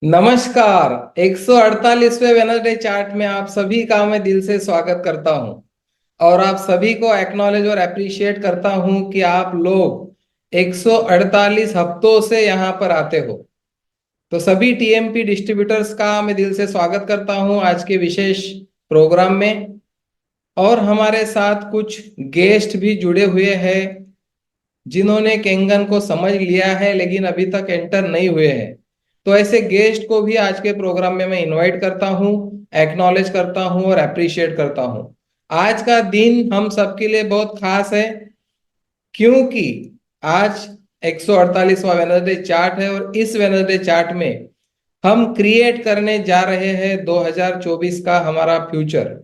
नमस्कार। 148वें Wednesday chart में आप सभी का मैं दिल से स्वागत करता हूं और आप सभी को एक्नॉलेज और अप्रिशिएट करता हूं कि आप लोग 148 हफ्तों से यहां पर आते हो। तो सभी टीएमपी डिस्ट्रीब्यूटर्स का मैं दिल से स्वागत करता हूं आज के विशेष प्रोग्राम में। और हमारे साथ कुछ गेस्ट भी जुड़े हुए हैं जिन्होंने केंगन को समझ लिया है लेकिन अभी तक एंटर नहीं हुए हैं। तो ऐसे गेस्ट को भी आज के प्रोग्राम में मैं इनवाइट करता हूं, एक्नॉलेज करता हूं और अप्रिशिएट करता हूं। आज का दिन हम सबके लिए बहुत खास है क्योंकि आज 148वां वेनसडे चार्ट है और इस वेनसडे चार्ट में हम क्रिएट करने जा रहे हैं 2024 का हमारा फ्यूचर।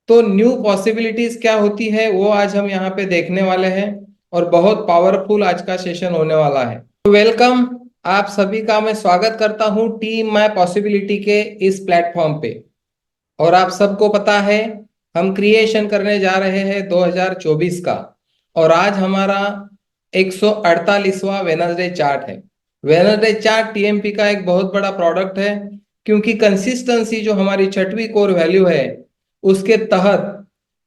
तो न्यू पॉसिबिलिटीज क्या होती है वो आज हम यहाँ पे देखने वाले हैं और बहुत पावरफुल आज का सेशन होने वाला है। तो वेलकम, आप सभी का मैं स्वागत करता हूँ टीम माय पॉसिबिलिटी के इस प्लेटफॉर्म पे। और आप सबको पता है हम क्रिएशन करने जा रहे हैं 2024 का और आज हमारा 148वां वेनसडे चार्ट है। वेनसडे चार्ट टीएमपी का एक बहुत बड़ा प्रोडक्ट है क्योंकि कंसिस्टेंसी जो हमारी छठवीं कोर वैल्यू है उसके तहत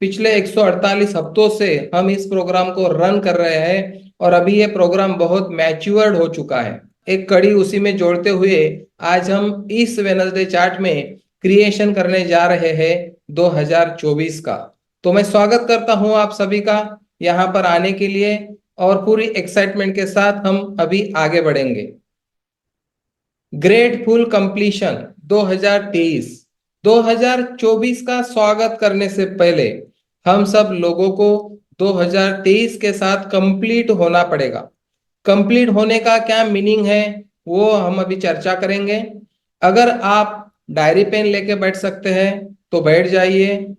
पिछले 148 हफ्तों से हम इस प्रोग्राम को रन कर रहे हैं और अभी ये प्रोग्राम बहुत मैच्योर्ड हो चुका है। एक कड़ी उसी में जोड़ते हुए आज हम इस वेनसडे चार्ट में क्रिएशन करने जा रहे हैं 2024 का। तो मैं स्वागत करता हूं आप सभी का यहां पर आने के लिए और पूरी एक्साइटमेंट के साथ हम अभी आगे बढ़ेंगे। ग्रेटफुल कंप्लीशन 2023 2024 का स्वागत करने से पहले हम सब लोगों को 2023 के साथ कंप्लीट होना पड़ेगा। कंप्लीट होने का क्या मीनिंग है वो हम अभी चर्चा करेंगे। अगर आप डायरी पेन लेके बैठ सकते हैं तो बैठ जाइए,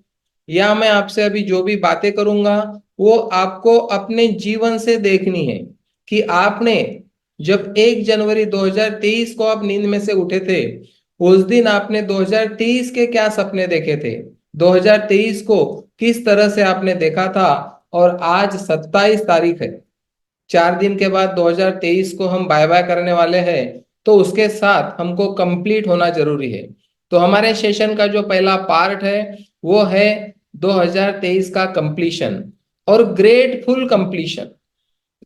या मैं आपसे अभी जो भी बातें करूंगा वो आपको अपने जीवन से देखनी है कि आपने जब 1 जनवरी 2023 को आप नींद में से उठे थे उस दिन आपने 2023 के क्या सपने देखे थे, 2023 को किस तरह से आपने देखा था। और आज 27 तारीख है, 4 दिन के बाद 2023 को हम बाय बाय करने वाले हैं। तो उसके साथ हमको कंप्लीट होना जरूरी है। तो हमारे सेशन का जो पहला पार्ट है वो है 2023 का कंप्लीशन और ग्रेटफुल कंप्लीशन।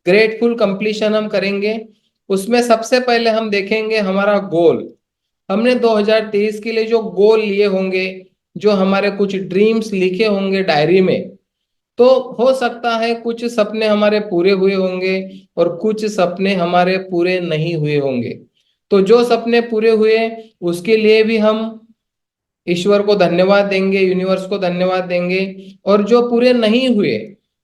ग्रेटफुल कंप्लीशन हम करेंगे। उसमें सबसे पहले हम देखेंगे हमारा गोल। हमने 2023 के लिए जो गोल लिए होंगे, जो हमारे कुछ ड्रीम्स लिखे होंगे डायरी में, तो हो सकता है कुछ सपने हमारे पूरे हुए होंगे और कुछ सपने हमारे पूरे नहीं हुए होंगे। तो जो सपने पूरे हुए उसके लिए भी हम ईश्वर को धन्यवाद देंगे, यूनिवर्स को धन्यवाद देंगे। और जो पूरे नहीं हुए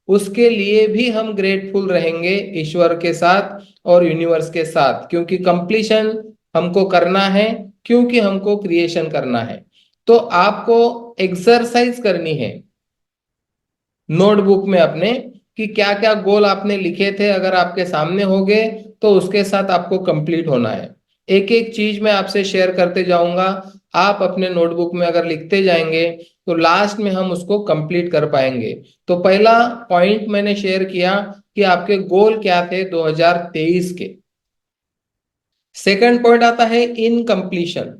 उसके लिए भी हम ग्रेटफुल रहेंगे ईश्वर के साथ और यूनिवर्स के साथ, क्योंकि कंप्लीशन हमको करना है, क्योंकि हमको क्रिएशन करना है। तो आपको एक्सरसाइज करनी है नोटबुक में अपने कि क्या क्या गोल आपने लिखे थे, अगर आपके सामने होंगे तो उसके साथ आपको कंप्लीट होना है। एक एक चीज मैं आपसे शेयर करते जाऊंगा। आप अपने नोटबुक में अगर लिखते जाएंगे तो लास्ट में हम उसको कंप्लीट कर पाएंगे। तो पहला पॉइंट मैंने शेयर किया कि आपके गोल क्या थे 2023 के। सेकंड पॉइंट आता है इनकम्प्लीशन।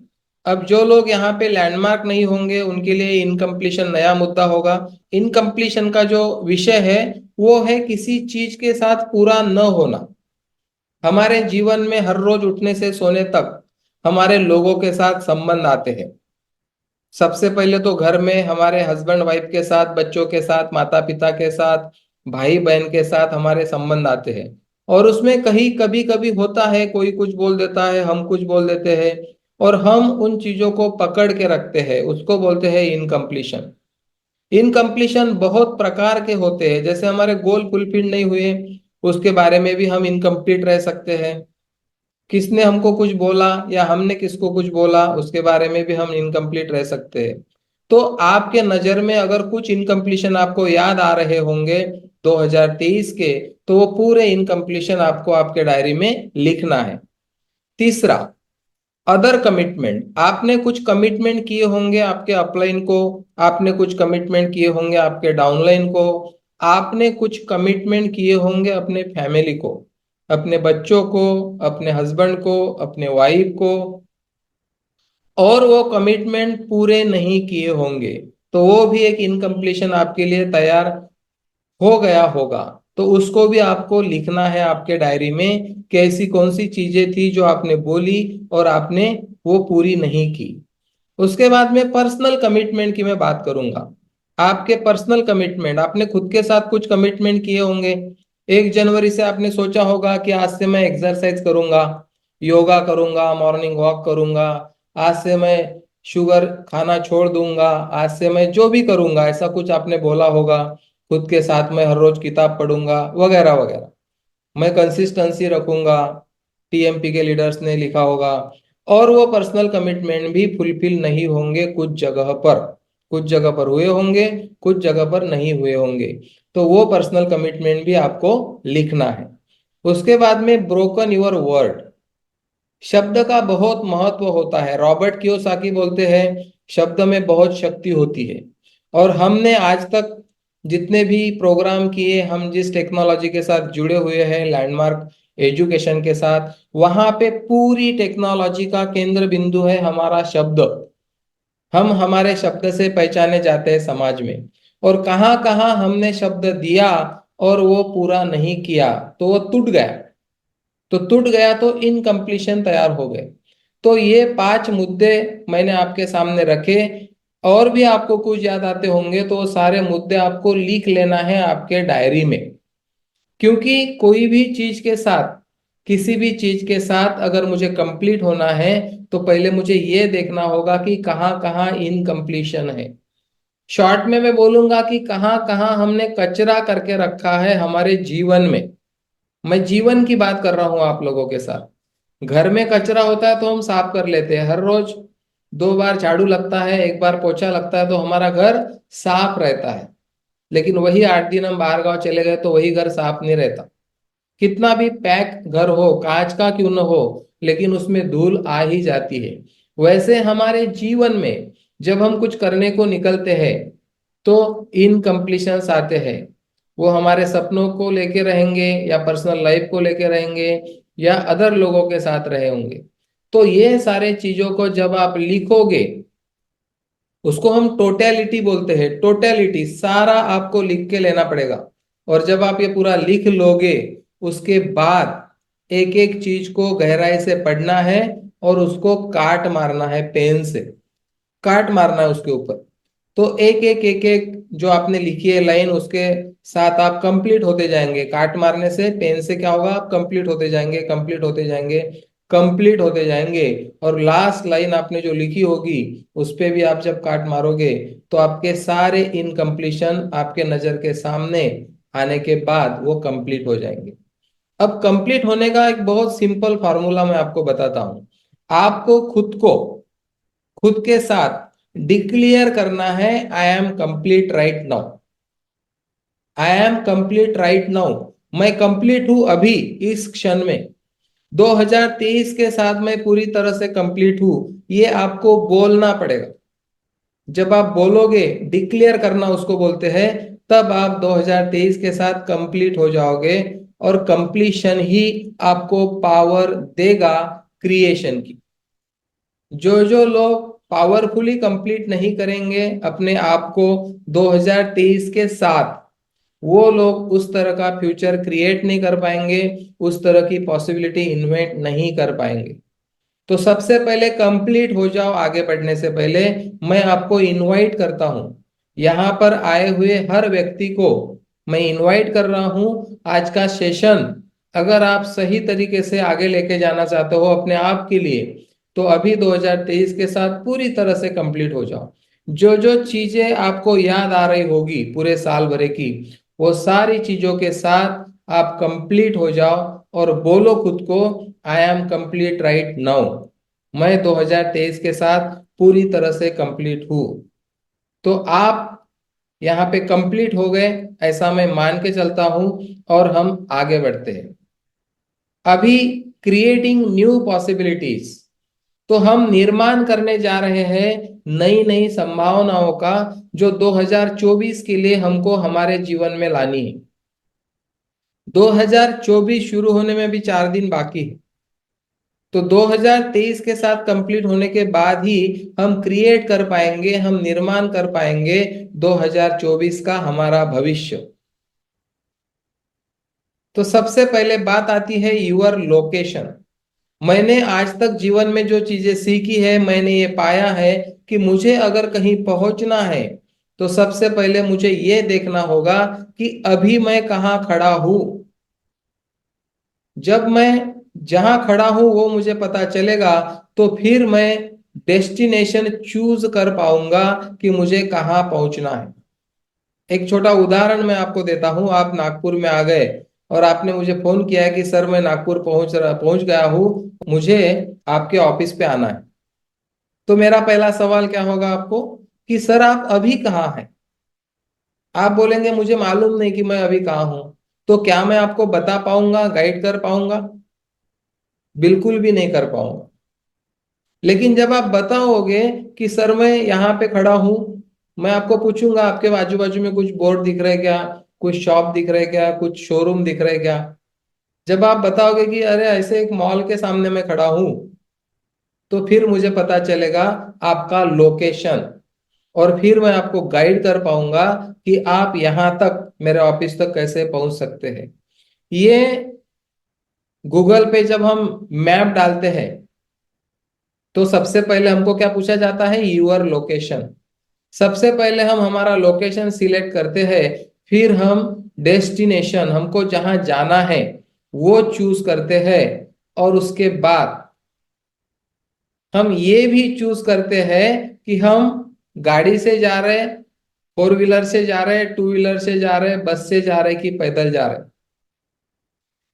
अब जो लोग यहाँ पे लैंडमार्क नहीं होंगे उनके लिए इनकम्प्लीशन नया मुद्दा होगा। इनकम्प्लीशन का जो विषय है वो है किसी चीज के साथ पूरा न होना। हमारे जीवन में हर रोज उठने से सोने तक हमारे लोगों के साथ संबंध आते हैं। सबसे पहले तो घर में हमारे हस्बैंड वाइफ के साथ, बच्चों के साथ, माता पिता के साथ, भाई बहन के साथ हमारे संबंध आते हैं। और उसमें कहीं कभी कभी होता है कोई कुछ बोल देता है, हम कुछ बोल देते हैं और हम उन चीजों को पकड़ के रखते हैं, उसको बोलते हैं इनकम्प्लीशन। इनकम्प्लीशन बहुत प्रकार के होते हैं, जैसे हमारे गोल फुलफिल नहीं हुए उसके बारे में भी हम इनकम्प्लीट रह सकते हैं। किसने हमको कुछ बोला या हमने किसको कुछ बोला उसके बारे में भी हम इनकम्प्लीट रह सकते हैं। तो आपके नजर में अगर कुछ इनकम्प्लीशन आपको याद आ रहे होंगे 2023 के, तो वो पूरे इनकम्प्लीशन आपको आपके डायरी में लिखना है। तीसरा, अदर कमिटमेंट। आपने कुछ कमिटमेंट किए होंगे आपके अपलाइन को, आपने कुछ कमिटमेंट किए होंगे आपके डाउनलाइन को, आपने कुछ कमिटमेंट किए होंगे अपने फैमिली को, अपने बच्चों को, अपने हस्बैंड को, अपने वाइफ को, और वो कमिटमेंट पूरे नहीं किए होंगे, तो वो भी एक इनकम्प्लीशन आपके लिए तैयार हो गया होगा। तो उसको भी आपको लिखना है आपके डायरी में कि ऐसी कौन सी चीजें थी जो आपने बोली और आपने वो पूरी नहीं की। उसके बाद में पर्सनल कमिटमेंट की मैं बात करूंगा। आपके पर्सनल कमिटमेंट, आपने खुद के साथ कुछ कमिटमेंट किए होंगे। 1 जनवरी से आपने सोचा होगा कि आज से मैं एक्सरसाइज करूंगा, योगा करूंगा, मॉर्निंग वॉक करूंगा, आज से मैं शुगर खाना छोड़ दूंगा, आज से मैं जो भी करूंगा, ऐसा कुछ आपने बोला होगा। खुद के साथ मैं हर रोज किताब पढ़ूंगा वगैरह वगैरह, मैं कंसिस्टेंसी रखूंगा, टीएमपी के लीडर्स ने लिखा होगा। और वो पर्सनल कमिटमेंट भी फुलफिल नहीं होंगे, कुछ जगह पर हुए होंगे, कुछ जगह पर नहीं हुए होंगे। तो वो पर्सनल कमिटमेंट भी आपको लिखना है। उसके बाद में ब्रोकन योर वर्ड, शब्द का बहुत महत्व होता है। रॉबर्ट कियोसाकी बोलते हैं शब्द में बहुत शक्ति होती है। और हमने आज तक जितने भी प्रोग्राम किए, हम जिस टेक्नोलॉजी के साथ जुड़े हुए हैं, लैंडमार्क एजुकेशन के साथ, वहां पे पूरी टेक्नोलॉजी का केंद्र बिंदु है हमारा शब्द। हम हमारे शब्द से पहचाने जाते हैं समाज में। और कहाँ कहाँ हमने शब्द दिया और वो पूरा नहीं किया, तो वो टूट गया तो इनकम्प्लीशन तैयार हो गए। तो ये 5 मुद्दे मैंने आपके सामने रखे। और भी आपको कुछ याद आते होंगे तो वो सारे मुद्दे आपको लिख लेना है आपके डायरी में। क्योंकि कोई भी चीज के साथ, किसी भी चीज के साथ अगर मुझे कंप्लीट होना है, तो पहले मुझे ये देखना होगा कि कहाँ कहाँ इनकम्प्लीशन है। शॉर्ट में मैं बोलूंगा कि कहाँ कहाँ हमने कचरा करके रखा है हमारे जीवन में। मैं जीवन की बात कर रहा हूं आप लोगों के साथ। घर में कचरा होता है तो हम साफ कर लेते हैं, हर रोज 2 बार झाड़ू लगता है, 1 बार पोछा लगता है, तो हमारा घर साफ रहता है। लेकिन वही 8 दिन हम बाहर गांव चले गए तो वही घर साफ नहीं रहता। कितना भी पैक घर हो, कांच का क्यों न हो, लेकिन उसमें धूल आ ही जाती है। वैसे हमारे जीवन में जब हम कुछ करने को निकलते हैं तो इनकम्प्लीशंस आते हैं। वो हमारे सपनों को लेके रहेंगे, या पर्सनल लाइफ को लेके रहेंगे, या अदर लोगों के साथ रहे होंगे। तो ये सारे चीजों को जब आप लिखोगे, उसको हम टोटेलिटी बोलते हैं। टोटेलिटी सारा आपको लिख के लेना पड़ेगा। और जब आप ये पूरा लिख लोगे, उसके बाद एक एक चीज को गहराई से पढ़ना है और उसको काट मारना है, पेन से काट मारना है उसके ऊपर। तो एक एक जो आपने लिखी है लाइन, उसके साथ आप कंप्लीट होते जाएंगे। काट मारने से, पेन से क्या होगा, आप कंप्लीट होते जाएंगे, कंप्लीट होते जाएंगे, कंप्लीट होते जाएंगे। और लास्ट लाइन आपने जो लिखी होगी, उस पे भी आप जब काट मारोगे, तो आपके सारे इनकम्प्लीशन आपके नजर के सामने आने के बाद वो कंप्लीट हो जाएंगे। अब कंप्लीट होने का एक बहुत सिंपल फार्मूला मैं आपको बताता हूं। आपको खुद के साथ डिक्लेयर करना है, I am complete right now. I am complete right now, मैं कंप्लीट हूं अभी, इस क्षण में। 2023 के साथ मैं पूरी तरह से कंप्लीट हूं, ये आपको बोलना पड़ेगा। जब आप बोलोगे, डिक्लेयर करना उसको बोलते हैं, तब आप 2023 के साथ कंप्लीट हो जाओगे। और कंप्लीशन ही आपको पावर देगा क्रिएशन की। जो लोग पावरफुली कंप्लीट नहीं करेंगे अपने आप को 2023 के साथ, वो लोग उस तरह का फ्यूचर क्रिएट नहीं कर पाएंगे, उस तरह की पॉसिबिलिटी इन्वेंट नहीं कर पाएंगे। तो सबसे पहले कंप्लीट हो जाओ। आगे बढ़ने से पहले मैं आपको इनवाइट करता हूं, यहाँ पर आए हुए हर व्यक्ति को मैं इनवाइट कर रहा हूं। आज का सेशन अगर आप सही तरीके से आगे लेके जाना चाहते हो अपने आप के लिए, तो अभी 2023 के साथ पूरी तरह से कंप्लीट हो जाओ। जो जो चीजें आपको याद आ रही होगी पूरे साल भरे की, वो सारी चीजों के साथ आप कंप्लीट हो जाओ और बोलो खुद को, I am complete right now. मैं 2023 के साथ पूरी तरह से कंप्लीट हूं। तो आप यहाँ पे कंप्लीट हो गए, ऐसा मैं मान के चलता हूं। और हम आगे बढ़ते हैं। अभी क्रिएटिंग न्यू पॉसिबिलिटीज, तो हम निर्माण करने जा रहे हैं नई नई संभावनाओं का, जो 2024 के लिए हमको हमारे जीवन में लानी है। 2024 शुरू होने में भी 4 दिन बाकी है। तो 2023 के साथ कंप्लीट होने के बाद ही हम क्रिएट कर पाएंगे, हम निर्माण कर पाएंगे 2024 का हमारा भविष्य। तो सबसे पहले बात आती है यूर लोकेशन। मैंने आज तक जीवन में जो चीजें सीखी है, मैंने ये पाया है कि मुझे अगर कहीं पहुंचना है तो सबसे पहले मुझे ये देखना होगा कि अभी मैं कहाँ खड़ा हूं। जब मैं जहां खड़ा हूं वो मुझे पता चलेगा तो फिर मैं डेस्टिनेशन चूज कर पाऊंगा कि मुझे कहाँ पहुंचना है। एक छोटा उदाहरण मैं आपको देता हूं। आप नागपुर में आ गए और आपने मुझे फोन किया है कि सर मैं नागपुर पहुंच गया हूं, मुझे आपके ऑफिस पे आना है। तो मेरा पहला सवाल क्या होगा आपको कि सर आप अभी कहाँ हैं। आप बोलेंगे मुझे मालूम नहीं कि मैं अभी कहाँ हूं। तो क्या मैं आपको बता पाऊंगा, गाइड कर पाऊंगा? बिल्कुल भी नहीं कर पाऊंगा। लेकिन जब आप बताओगे कि सर मैं यहाँ पे खड़ा हूं, मैं आपको पूछूंगा आपके आजू बाजू में कुछ बोर्ड दिख रहे क्या, कुछ शॉप दिख रहे क्या, कुछ शोरूम दिख रहे क्या। जब आप बताओगे कि अरे ऐसे एक मॉल के सामने मैं खड़ा हूं, तो फिर मुझे पता चलेगा आपका लोकेशन, और फिर मैं आपको गाइड कर पाऊंगा कि आप यहां तक मेरे ऑफिस तक कैसे पहुंच सकते हैं। ये गूगल पे जब हम मैप डालते हैं तो सबसे पहले हमको क्या पूछा जाता है, यूर लोकेशन। सबसे पहले हम हमारा लोकेशन सिलेक्ट करते हैं, फिर हम डेस्टिनेशन, हमको जहां जाना है वो चूज करते हैं, और उसके बाद हम ये भी चूज करते हैं कि हम गाड़ी से जा रहे हैं, फोर व्हीलर से जा रहे हैं, टू व्हीलर से जा रहे हैं, बस से जा रहे हैं कि पैदल जा रहे हैं।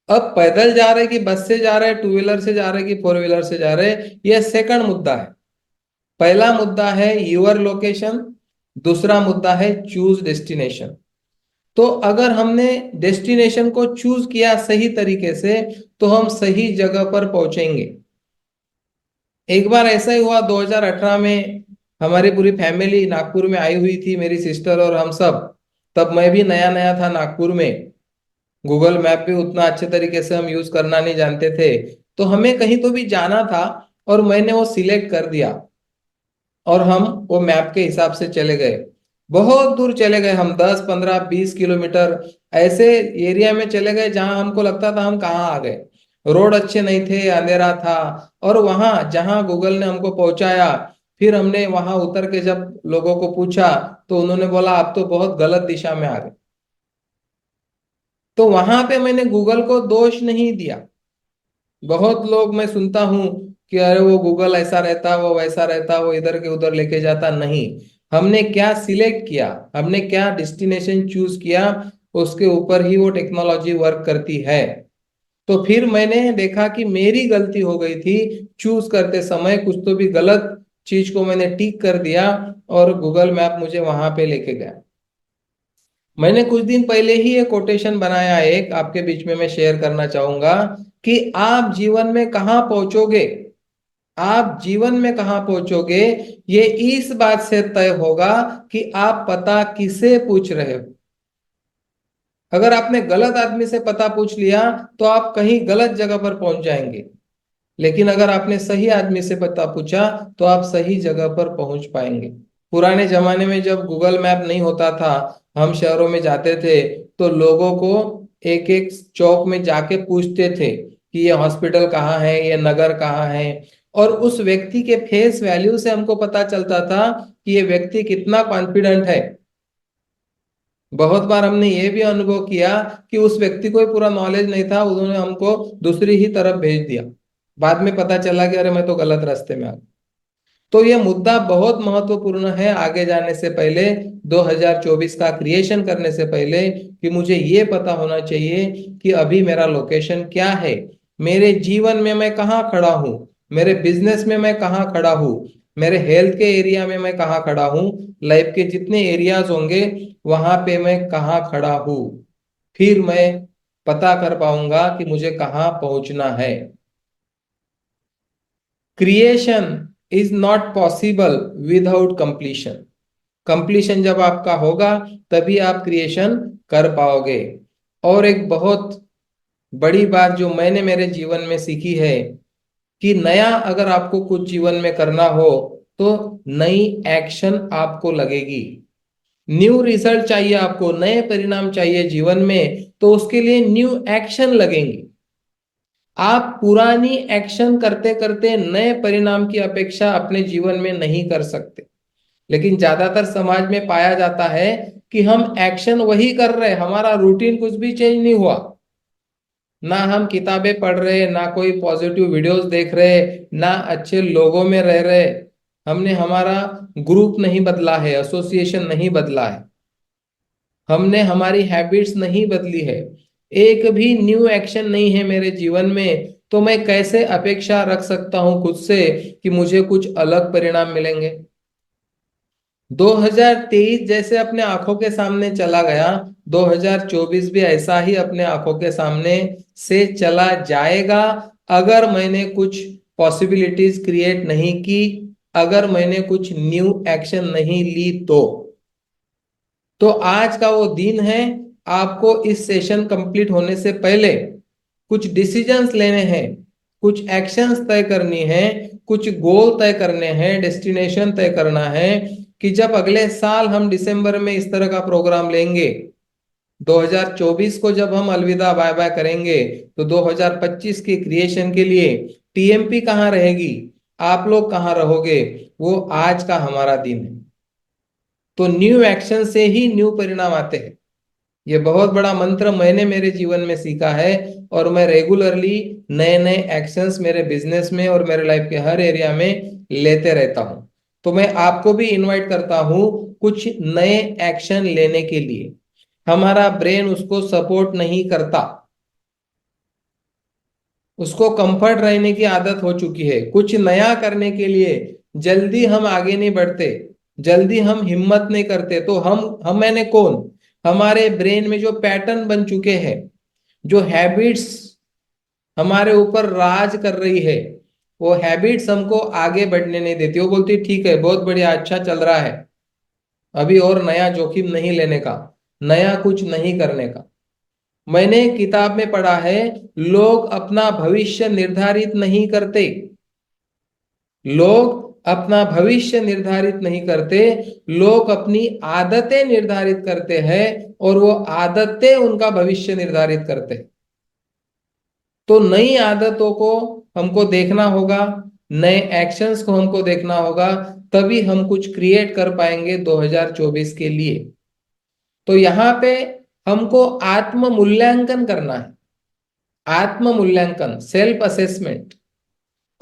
अब पैदल जा रहे हैं कि बस से जा रहे हैं, टू व्हीलर से जा रहे हैं कि फोर व्हीलर से जा रहे हैं, यह सेकंड मुद्दा है। पहला मुद्दा है यूर लोकेशन, दूसरा मुद्दा है चूज डेस्टिनेशन। तो अगर हमने डेस्टिनेशन को चूज किया सही तरीके से तो हम सही जगह पर पहुंचेंगे। एक बार ऐसा ही हुआ 2018 में, हमारी पूरी फैमिली नागपुर में आई हुई थी, मेरी सिस्टर और हम सब। तब मैं भी नया नया था नागपुर में, गूगल मैप भी उतना अच्छे तरीके से हम यूज करना नहीं जानते थे। तो हमें कहीं तो भी जाना था और मैंने वो सिलेक्ट कर दिया, और हम वो मैप के हिसाब से चले गए। बहुत दूर चले गए हम, 10 15 20 किलोमीटर ऐसे एरिया में चले गए जहां हमको लगता था हम कहाँ आ गए। रोड अच्छे नहीं थे, अंधेरा था। और वहां जहां गूगल ने हमको पहुंचाया, फिर हमने वहां उतर के जब लोगों को पूछा तो उन्होंने बोला आप तो बहुत गलत दिशा में आ गए। तो वहां पे मैंने गूगल को दोष नहीं दिया। बहुत लोग मैं सुनता हूं कि अरे वो गूगल ऐसा रहता, वो वैसा रहता, वो इधर के उधर लेके जाता। नहीं, हमने क्या सिलेक्ट किया, हमने क्या डेस्टिनेशन चूज किया, उसके ऊपर ही वो टेक्नोलॉजी वर्क करती है। तो फिर मैंने देखा कि मेरी गलती हो गई थी, चूज करते समय कुछ तो भी गलत चीज को मैंने टिक कर दिया, और गूगल मैप मुझे वहां पे लेके गया। मैंने कुछ दिन पहले ही एक कोटेशन बनाया, एक आपके बीच में मैं शेयर करना चाहूंगा कि आप जीवन में कहाँ पहुंचोगे, आप जीवन में कहाँ पहुंचोगे ये इस बात से तय होगा कि आप पता किसे पूछ रहे हो। अगर आपने गलत आदमी से पता पूछ लिया तो आप कहीं गलत जगह पर पहुंच जाएंगे। लेकिन अगर आपने सही आदमी से पता पूछा तो आप सही जगह पर पहुंच पाएंगे। पुराने जमाने में जब गूगल मैप नहीं होता था, हम शहरों में जाते थे तो लोगों को एक एक चौक में जाके पूछते थे कि ये हॉस्पिटल कहाँ है, ये नगर कहाँ है। और उस व्यक्ति के फेस वैल्यू से हमको पता चलता था कि ये व्यक्ति कितना कॉन्फिडेंट है। बहुत बार हमने ये भी अनुभव किया कि उस व्यक्ति को ही पूरा नॉलेज नहीं था, उन्होंने हमको दूसरी ही तरफ भेज दिया। बाद में पता चला कि अरे मैं तो गलत रास्ते में आ गया। तो ये मुद्दा बहुत महत्वपूर्ण है आगे जाने से पहले, 2024 का क्रिएशन करने से पहले, कि मुझे ये पता होना चाहिए कि अभी मेरा लोकेशन क्या है, मेरे जीवन में मैं कहाँ खड़ा हूँ, मेरे बिजनेस में मैं कहाँ खड़ा हूँ, मेरे हेल्थ के एरिया में मैं कहाँ खड़ा हूँ, लाइफ के जितने एरियाज होंगे वहां पे मैं कहाँ खड़ा हूँ। फिर मैं पता कर पाऊंगा कि मुझे कहाँ पहुंचना है। Creation is not possible without completion. Completion जब आपका होगा तभी आप क्रिएशन कर पाओगे। और एक बहुत बड़ी बात जो मैंने मेरे जीवन में सीखी है कि नया अगर आपको कुछ जीवन में करना हो तो नई एक्शन आपको लगेगी। न्यू रिजल्ट चाहिए, आपको नए परिणाम चाहिए जीवन में, तो उसके लिए न्यू एक्शन लगेंगे। आप पुरानी एक्शन करते करते नए परिणाम की अपेक्षा अपने जीवन में नहीं कर सकते। लेकिन ज्यादातर समाज में पाया जाता है कि हम एक्शन वही कर रहे हैं, हमारा रूटीन कुछ भी चेंज नहीं हुआ। ना हम किताबें पढ़ रहे, ना कोई पॉजिटिव वीडियोस देख रहे, ना अच्छे लोगों में रह रहे। हमने हमारा ग्रुप नहीं बदला है, एसोसिएशन नहीं बदला है, हमने हमारी हैबिट्स नहीं बदली है, एक भी न्यू एक्शन नहीं है मेरे जीवन में, तो मैं कैसे अपेक्षा रख सकता हूं खुद से कि मुझे कुछ अलग परिणाम मिलेंगे। 2023 जैसे अपने आंखों के सामने चला गया, 2024 भी ऐसा ही अपने आंखों के सामने से चला जाएगा, अगर मैंने कुछ पॉसिबिलिटीज क्रिएट नहीं की, अगर मैंने कुछ न्यू एक्शन नहीं ली तो आज का वो दिन है। आपको इस सेशन कंप्लीट होने से पहले कुछ डिसीजंस लेने हैं, कुछ एक्शंस तय करनी है, कुछ गोल तय करने हैं, डेस्टिनेशन तय करना है कि जब अगले साल हम दिसंबर में इस तरह का प्रोग्राम लेंगे, 2024 को जब हम अलविदा बाय बाय करेंगे, तो 2025 की क्रिएशन के लिए टीएमपी कहाँ रहेगी, आप लोग कहाँ रहोगे, वो आज का हमारा दिन है। तो न्यू एक्शन से ही न्यू परिणाम आते हैं। ये बहुत बड़ा मंत्र मैंने मेरे जीवन में सीखा है, और मैं रेगुलरली नए नए एक्शंस मेरे बिजनेस में और मेरे लाइफ के हर एरिया में लेते रहता हूं। तो मैं आपको भी इनवाइट करता हूं कुछ नए एक्शन लेने के लिए। हमारा ब्रेन उसको सपोर्ट नहीं करता, उसको कंफर्ट रहने की आदत हो चुकी है। कुछ नया करने के लिए जल्दी हम आगे नहीं बढ़ते, जल्दी हम हिम्मत नहीं करते। तो हम मैंने कौन, हमारे ब्रेन में जो पैटर्न बन चुके हैं, जो हैबिट्स हमारे ऊपर राज कर रही है, वो हैबिट्स हमको आगे बढ़ने नहीं देती। वो बोलती ठीक है, बहुत बढ़िया, अच्छा चल रहा है, अभी और नया जोखिम नहीं लेने का, नया कुछ नहीं करने का। मैंने किताब में पढ़ा है, लोग अपना भविष्य निर्धारित नहीं करते, लोग अपना भविष्य निर्धारित नहीं करते, लोग अपनी आदतें निर्धारित करते हैं, और वो आदतें उनका भविष्य निर्धारित करते हैं। तो नई आदतों को हमको देखना होगा, नए एक्शंस को हमको देखना होगा, तभी हम कुछ क्रिएट कर पाएंगे 2024 के लिए। तो यहाँ पे हमको आत्म मूल्यांकन करना है, आत्म मूल्यांकन, सेल्फ असेसमेंट।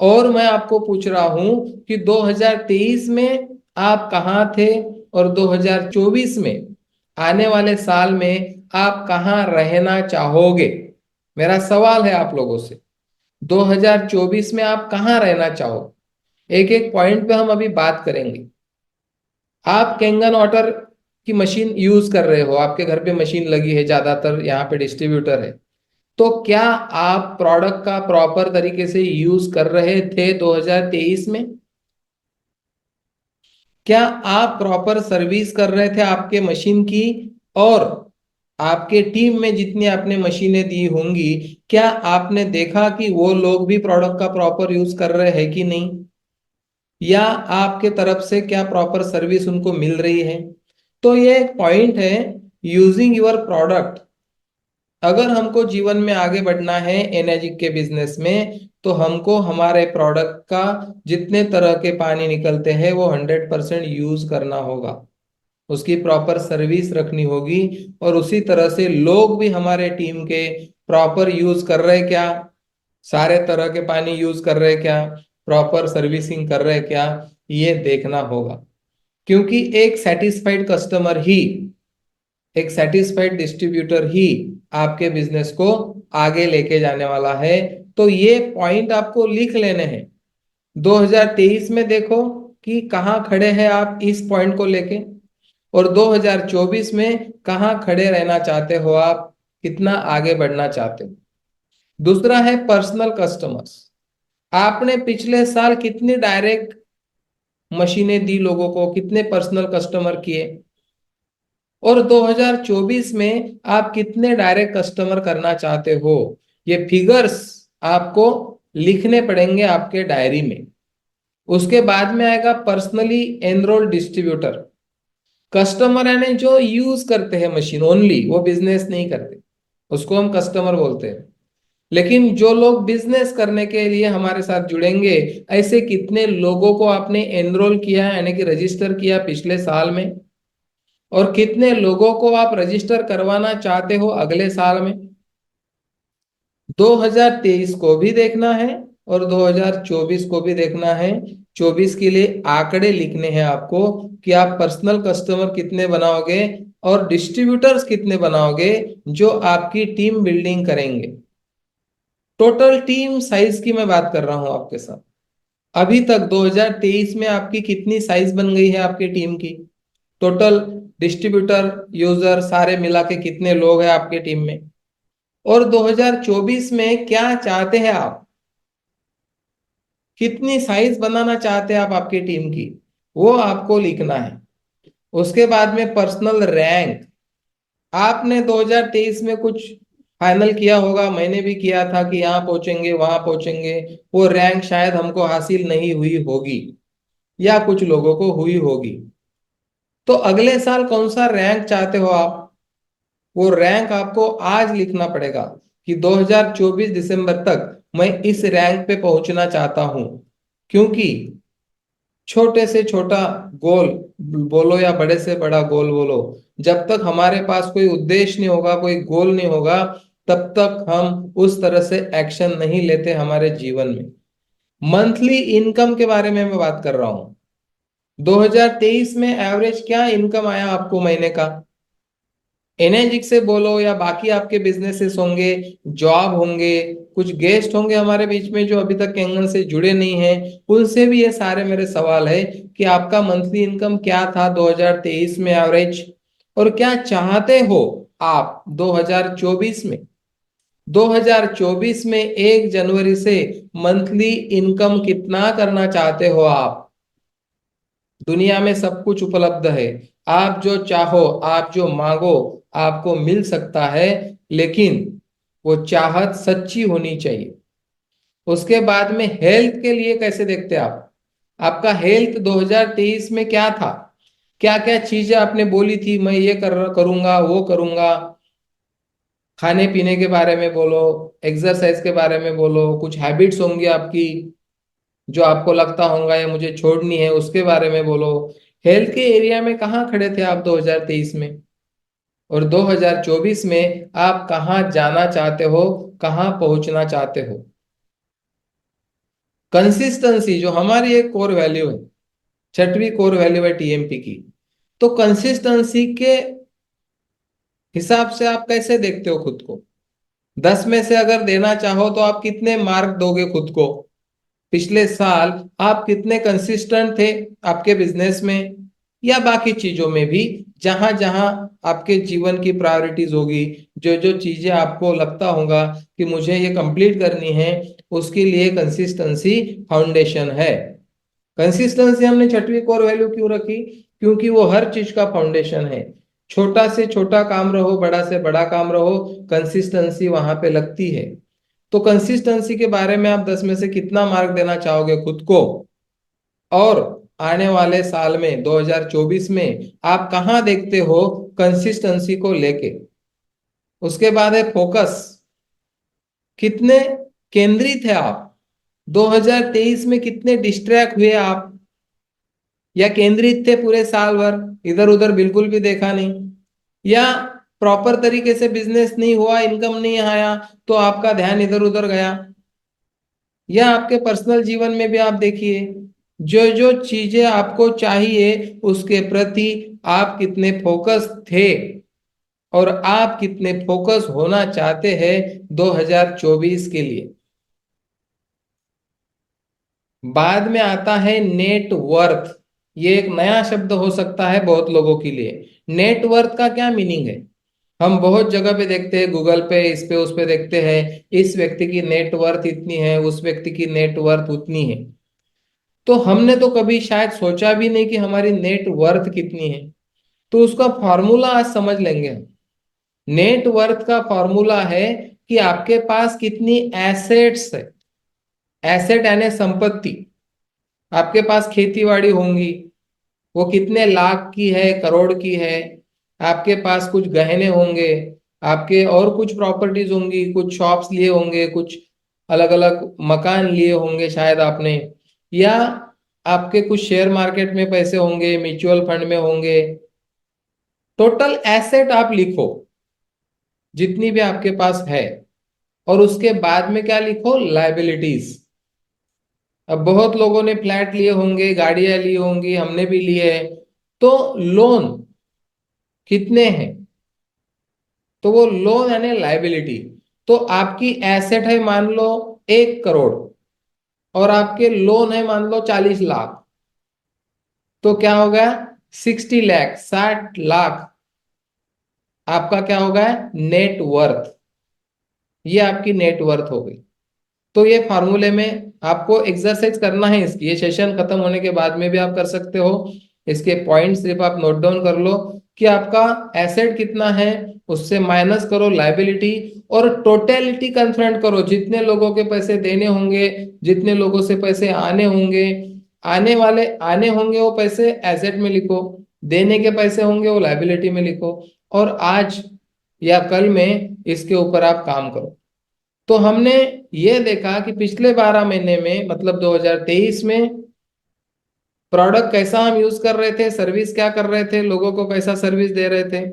और मैं आपको पूछ रहा हूं कि 2023 में आप कहाँ थे, और 2024 में, आने वाले साल में आप कहाँ रहना चाहोगे। मेरा सवाल है आप लोगों से, 2024 में आप कहाँ रहना चाहो। एक एक पॉइंट पे हम अभी बात करेंगे। आप कैंगन वाटर की मशीन यूज कर रहे हो, आपके घर पे मशीन लगी है, ज्यादातर यहाँ पे डिस्ट्रीब्यूटर है। तो क्या आप प्रोडक्ट का प्रॉपर तरीके से यूज कर रहे थे 2023 में? क्या आप प्रॉपर सर्विस कर रहे थे आपके मशीन की? और आपके टीम में जितनी आपने मशीनें दी होंगी, क्या आपने देखा कि वो लोग भी प्रोडक्ट का प्रॉपर यूज कर रहे हैं कि नहीं, या आपके तरफ से क्या प्रॉपर सर्विस उनको मिल रही है? तो ये एक पॉइंट है, यूजिंग योर प्रोडक्ट। अगर हमको जीवन में आगे बढ़ना है एनर्जी के बिजनेस में, तो हमको हमारे प्रोडक्ट का जितने तरह के पानी निकलते हैं वो 100% यूज करना होगा, उसकी प्रॉपर सर्विस रखनी होगी। और उसी तरह से लोग भी हमारे टीम के प्रॉपर यूज कर रहे क्या, सारे तरह के पानी यूज कर रहे क्या, प्रॉपर सर्विसिंग कर रहे क्या, ये देखना होगा। क्योंकि एक सेटिस्फाइड कस्टमर ही, एक सेटिस्फाइड डिस्ट्रीब्यूटर ही आपके बिजनेस को आगे लेके जाने वाला है। तो ये पॉइंट आपको लिख लेने हैं। 2023 में देखो कि कहाँ खड़े हैं आप इस पॉइंट को लेके, और 2024 में कहाँ खड़े रहना चाहते हो आप, कितना आगे बढ़ना चाहते हो। दूसरा है पर्सनल कस्टमर्स। आपने पिछले साल कितनी डायरेक्ट मशीनें दी लोगों को, कितने पर्सनल कस्टमर किए, और 2024 में आप कितने डायरेक्ट कस्टमर करना चाहते हो। ये फिगर्स आपको लिखने पड़ेंगे आपके डायरी में। उसके बाद में आएगा पर्सनली एनरोल डिस्ट्रीब्यूटर। कस्टमर यानी जो यूज करते हैं मशीन ओनली, वो बिजनेस नहीं करते, उसको हम कस्टमर बोलते हैं। लेकिन जो लोग बिजनेस करने के लिए हमारे साथ जुड़ेंगे, ऐसे कितने लोगों को आपने एनरोल किया है यानी कि रजिस्टर किया पिछले साल में, और कितने लोगों को आप रजिस्टर करवाना चाहते हो अगले साल में। 2023 को भी देखना है और 2024 को भी देखना है। 24 के लिए आंकड़े लिखने हैं आपको कि आप पर्सनल कस्टमर कितने बनाओगे और डिस्ट्रीब्यूटर्स कितने बनाओगे जो आपकी टीम बिल्डिंग करेंगे। टोटल टीम साइज की मैं बात कर रहा हूं आपके साथ। अभी तक 2023 में आपकी कितनी साइज बन गई है आपकी टीम की? टोटल डिस्ट्रीब्यूटर यूजर सारे मिला के कितने लोग हैं आपके टीम में? और 2024 में क्या चाहते हैं आप, कितनी साइज बनाना चाहते हैं आप आपकी टीम की, वो आपको लिखना है। उसके बाद में पर्सनल रैंक। आपने 2023 में कुछ फाइनल किया होगा, मैंने भी किया था कि यहाँ पहुंचेंगे वहां पहुंचेंगे। वो रैंक शायद हमको हासिल नहीं हुई होगी या कुछ लोगों को हुई होगी। तो अगले साल कौन सा रैंक चाहते हो आप, वो रैंक आपको आज लिखना पड़ेगा कि 2024 दिसंबर तक मैं इस रैंक पे पहुंचना चाहता हूं। क्योंकि छोटे से छोटा गोल बोलो या बड़े से बड़ा गोल बोलो, जब तक हमारे पास कोई उद्देश्य नहीं होगा, कोई गोल नहीं होगा, तब तक हम उस तरह से एक्शन नहीं लेते हमारे जीवन में। मंथली इनकम के बारे में मैं बात कर रहा हूं। 2023 में एवरेज क्या इनकम आया आपको महीने का? एनएजिक से बोलो या बाकी आपके बिजनेसेस होंगे, जॉब होंगे, कुछ गेस्ट होंगे हमारे बीच में जो अभी तक कैंगन से जुड़े नहीं हैं, उनसे भी ये सारे मेरे सवाल है कि आपका मंथली इनकम क्या था 2023 में एवरेज, और क्या चाहते हो आप 2024 में। 2024 में 1 जनवरी से मंथली इनकम कितना करना चाहते हो आप? दुनिया में सब कुछ उपलब्ध है, आप जो चाहो आप जो मांगो आपको मिल सकता है, लेकिन वो चाहत सच्ची होनी चाहिए। उसके बाद में हेल्थ के लिए कैसे देखते हैं आप? आपका हेल्थ 2023 में क्या था? क्या क्या चीजें आपने बोली थी मैं ये करूंगा वो करूंगा? खाने पीने के बारे में बोलो, एक्सरसाइज के बारे में बोलो, कुछ हैबिट्स होंगी आपकी जो आपको लगता होगा ये मुझे छोड़नी है, उसके बारे में बोलो। हेल्थ के एरिया में कहाँ खड़े थे आप 2023 में, और 2024 में आप कहाँ जाना चाहते हो, कहाँ पहुंचना चाहते हो? कंसिस्टेंसी जो हमारी एक कोर वैल्यू है, छठवीं कोर वैल्यू है टीएमपी की। तो कंसिस्टेंसी के हिसाब से आप कैसे देखते हो खुद को? 10 में से अगर देना चाहो तो आप कितने मार्क दोगे खुद को? पिछले साल आप कितने कंसिस्टेंट थे आपके बिजनेस में या बाकी चीजों में भी, जहां जहां आपके जीवन की प्रायोरिटीज होगी, जो जो चीजें आपको लगता होगा कि मुझे ये कंप्लीट करनी है, उसके लिए कंसिस्टेंसी फाउंडेशन है। कंसिस्टेंसी हमने छठवीं कोर वैल्यू क्यों रखी? क्योंकि वो हर चीज का फाउंडेशन है। छोटा से छोटा काम रहो, बड़ा से बड़ा काम रहो, कंसिस्टेंसी वहां पे लगती है। तो कंसिस्टेंसी के बारे में आप 10 में से कितना मार्क देना चाहोगे खुद को? और आने वाले साल में 2024 में आप कहाँ देखते हो कंसिस्टेंसी को लेके? उसके बाद है फोकस। कितने केंद्रित है आप? 2023 में कितने डिस्ट्रैक्ट हुए आप, या केंद्रित थे पूरे साल भर, इधर उधर बिल्कुल भी देखा नहीं, या प्रॉपर तरीके से बिजनेस नहीं हुआ, इनकम नहीं आया तो आपका ध्यान इधर उधर गया? या आपके पर्सनल जीवन में भी आप देखिए, जो जो चीजें आपको चाहिए उसके प्रति आप कितने फोकस थे, और आप कितने फोकस होना चाहते हैं 2024 के लिए। बाद में आता है नेटवर्थ। ये एक नया शब्द हो सकता है बहुत लोगों के लिए। नेटवर्थ का क्या मीनिंग है? हम बहुत जगह पे देखते हैं, गूगल पे इस पे उस पे देखते हैं, इस व्यक्ति की नेटवर्थ इतनी है, उस व्यक्ति की नेटवर्थ उतनी है। तो हमने तो कभी शायद सोचा भी नहीं कि हमारी नेटवर्थ कितनी है। तो उसका फॉर्मूला आज समझ लेंगे हम। नेटवर्थ का फॉर्मूला है कि आपके पास कितनी एसेट्स है। एसेट यानी संपत्ति। आपके पास खेती बाड़ी होंगी, वो कितने लाख की है, करोड़ की है। आपके पास कुछ गहने होंगे, आपके और कुछ प्रॉपर्टीज होंगी, कुछ शॉप्स लिए होंगे, कुछ अलग अलग मकान लिए होंगे शायद आपने, या आपके कुछ शेयर मार्केट में पैसे होंगे, म्यूचुअल फंड में होंगे। टोटल एसेट आप लिखो जितनी भी आपके पास है, और उसके बाद में क्या लिखो, लाइबिलिटीज। अब बहुत लोगों ने फ्लैट लिए होंगे, गाड़ियां ली होंगी, हमने भी लिए हैं। तो लोन कितने हैं, तो वो लोन यानी लाइबिलिटी। तो आपकी एसेट है मान लो 1 करोड़, और आपके लोन है मान लो 40 लाख। तो क्या हो गया, 60 लाख, 60 लाख आपका क्या होगा, नेट वर्थ। ये आपकी नेट वर्थ हो गई। तो ये फार्मूले में आपको एक्सरसाइज करना है इसकी, ये सेशन खत्म होने के बाद में भी आप कर सकते हो। इसके पॉइंट सिर्फ आप नोट डाउन कर लो कि आपका एसेट कितना है, उससे माइनस करो लाइबिलिटी, और टोटलिटी कंफ्रंट करो। जितने लोगों के पैसे देने होंगे, जितने लोगों से पैसे आने होंगे, आने होंगे वो पैसे एसेट में लिखो, देने के पैसे होंगे वो लाइबिलिटी में लिखो, और आज या कल में इसके ऊपर आप काम करो। तो हमने ये देखा कि पिछले 12 महीने में, मतलब 2023 में, प्रोडक्ट कैसा हम यूज कर रहे थे, सर्विस क्या कर रहे थे, लोगों को कैसा सर्विस दे रहे थे।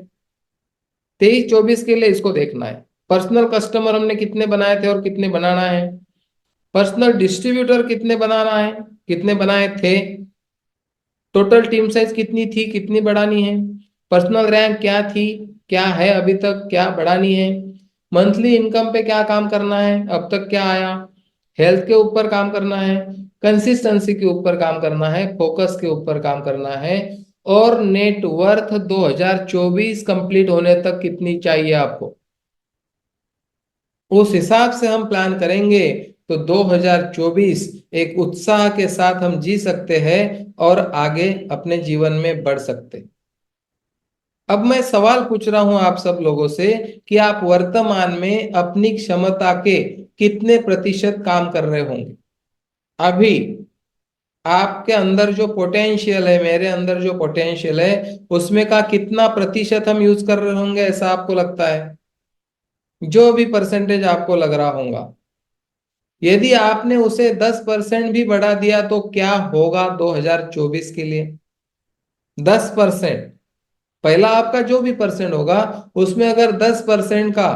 23-24 के लिए इसको देखना है। पर्सनल कस्टमर हमने कितने बनाए थे और कितने बनाना है। पर्सनल डिस्ट्रीब्यूटर कितने बनाना है, कितने बनाए थे। टोटल टीम साइज कितनी थी, कितनी बढ़ानी है। पर्सनल रैंक क्या थी, क्या है अभी तक, क्या बढ़ानी है। मंथली इनकम पे क्या काम करना है, अब तक क्या आया। हेल्थ के ऊपर काम करना है, कंसिस्टेंसी के ऊपर काम करना है, फोकस के ऊपर काम करना है। और नेटवर्थ 2024 कंप्लीट होने तक कितनी चाहिए आपको, उस हिसाब से हम प्लान करेंगे। तो 2024 एक उत्साह के साथ हम जी सकते हैं और आगे अपने जीवन में बढ़ सकते हैं। अब मैं सवाल पूछ रहा हूं आप सब लोगों से कि आप वर्तमान में अपनी क्षमता के कितने प्रतिशत काम कर रहे होंगे। अभी आपके अंदर जो पोटेंशियल है, मेरे अंदर जो पोटेंशियल है, उसमें का कितना प्रतिशत हम यूज कर रहे होंगे, ऐसा आपको लगता है। जो भी परसेंटेज आपको लग रहा होगा, यदि आपने उसे 10% भी बढ़ा दिया तो क्या होगा 2024 के लिए। 10%, पहला आपका जो भी परसेंट होगा, उसमें अगर 10% का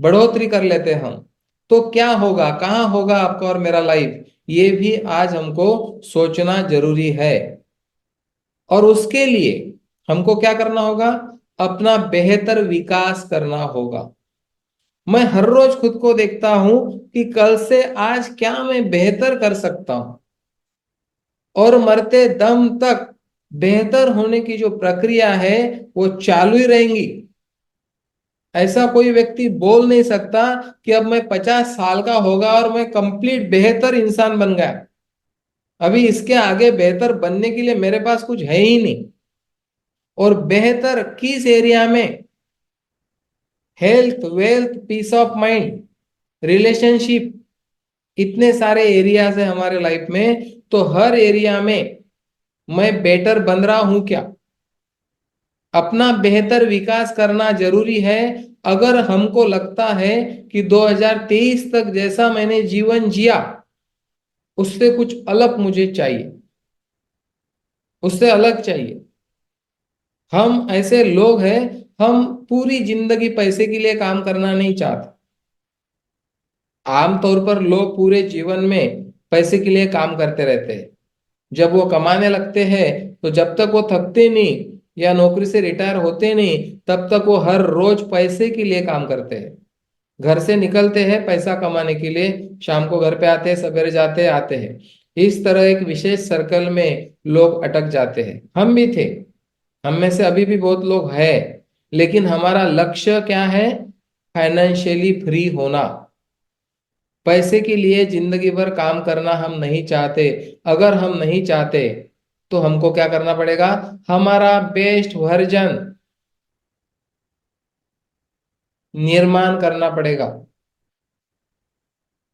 बढ़ोतरी कर लेते हम, तो क्या होगा, कहाँ होगा आपका और मेरा लाइफ, ये भी आज हमको सोचना जरूरी है। और उसके लिए हमको क्या करना होगा, अपना बेहतर विकास करना होगा। मैं हर रोज खुद को देखता हूं कि कल से आज क्या मैं बेहतर कर सकता हूं, और मरते दम तक बेहतर होने की जो प्रक्रिया है वो चालू ही रहेंगी। ऐसा कोई व्यक्ति बोल नहीं सकता कि अब मैं 50 साल का होगा और मैं कंप्लीट बेहतर इंसान बन गया। अभी इसके आगे बेहतर बनने के लिए मेरे पास कुछ है ही नहीं। और बेहतर किस एरिया में, health, wealth, peace of mind, relationship, इतने सारे एरियाज है हमारे लाइफ में। तो हर एरिया में मैं बेटर बन रहा हूं क्या, अपना बेहतर विकास करना जरूरी है। अगर हमको लगता है कि 2023 तक जैसा मैंने जीवन जिया, उससे कुछ अलग मुझे चाहिए, उससे अलग चाहिए। हम ऐसे लोग हैं, हम पूरी जिंदगी पैसे के लिए काम करना नहीं चाहते। आमतौर पर लोग पूरे जीवन में पैसे के लिए काम करते रहते हैं। जब वो कमाने लगते हैं तो जब तक वो थकते नहीं या नौकरी से रिटायर होते नहीं, तब तक वो हर रोज पैसे के लिए काम करते हैं। घर से निकलते हैं पैसा कमाने के लिए, शाम को घर पे आते हैं, सवेरे जाते हैं, आते हैं। इस तरह एक विशेष सर्कल में लोग अटक जाते हैं। हम भी थे, हम में से अभी भी बहुत लोग हैं। लेकिन हमारा लक्ष्य क्या है, फाइनेंशियली फ्री होना। पैसे के लिए जिंदगी भर काम करना हम नहीं चाहते। अगर हम नहीं चाहते तो हमको क्या करना पड़ेगा, हमारा बेस्ट वर्जन निर्माण करना पड़ेगा।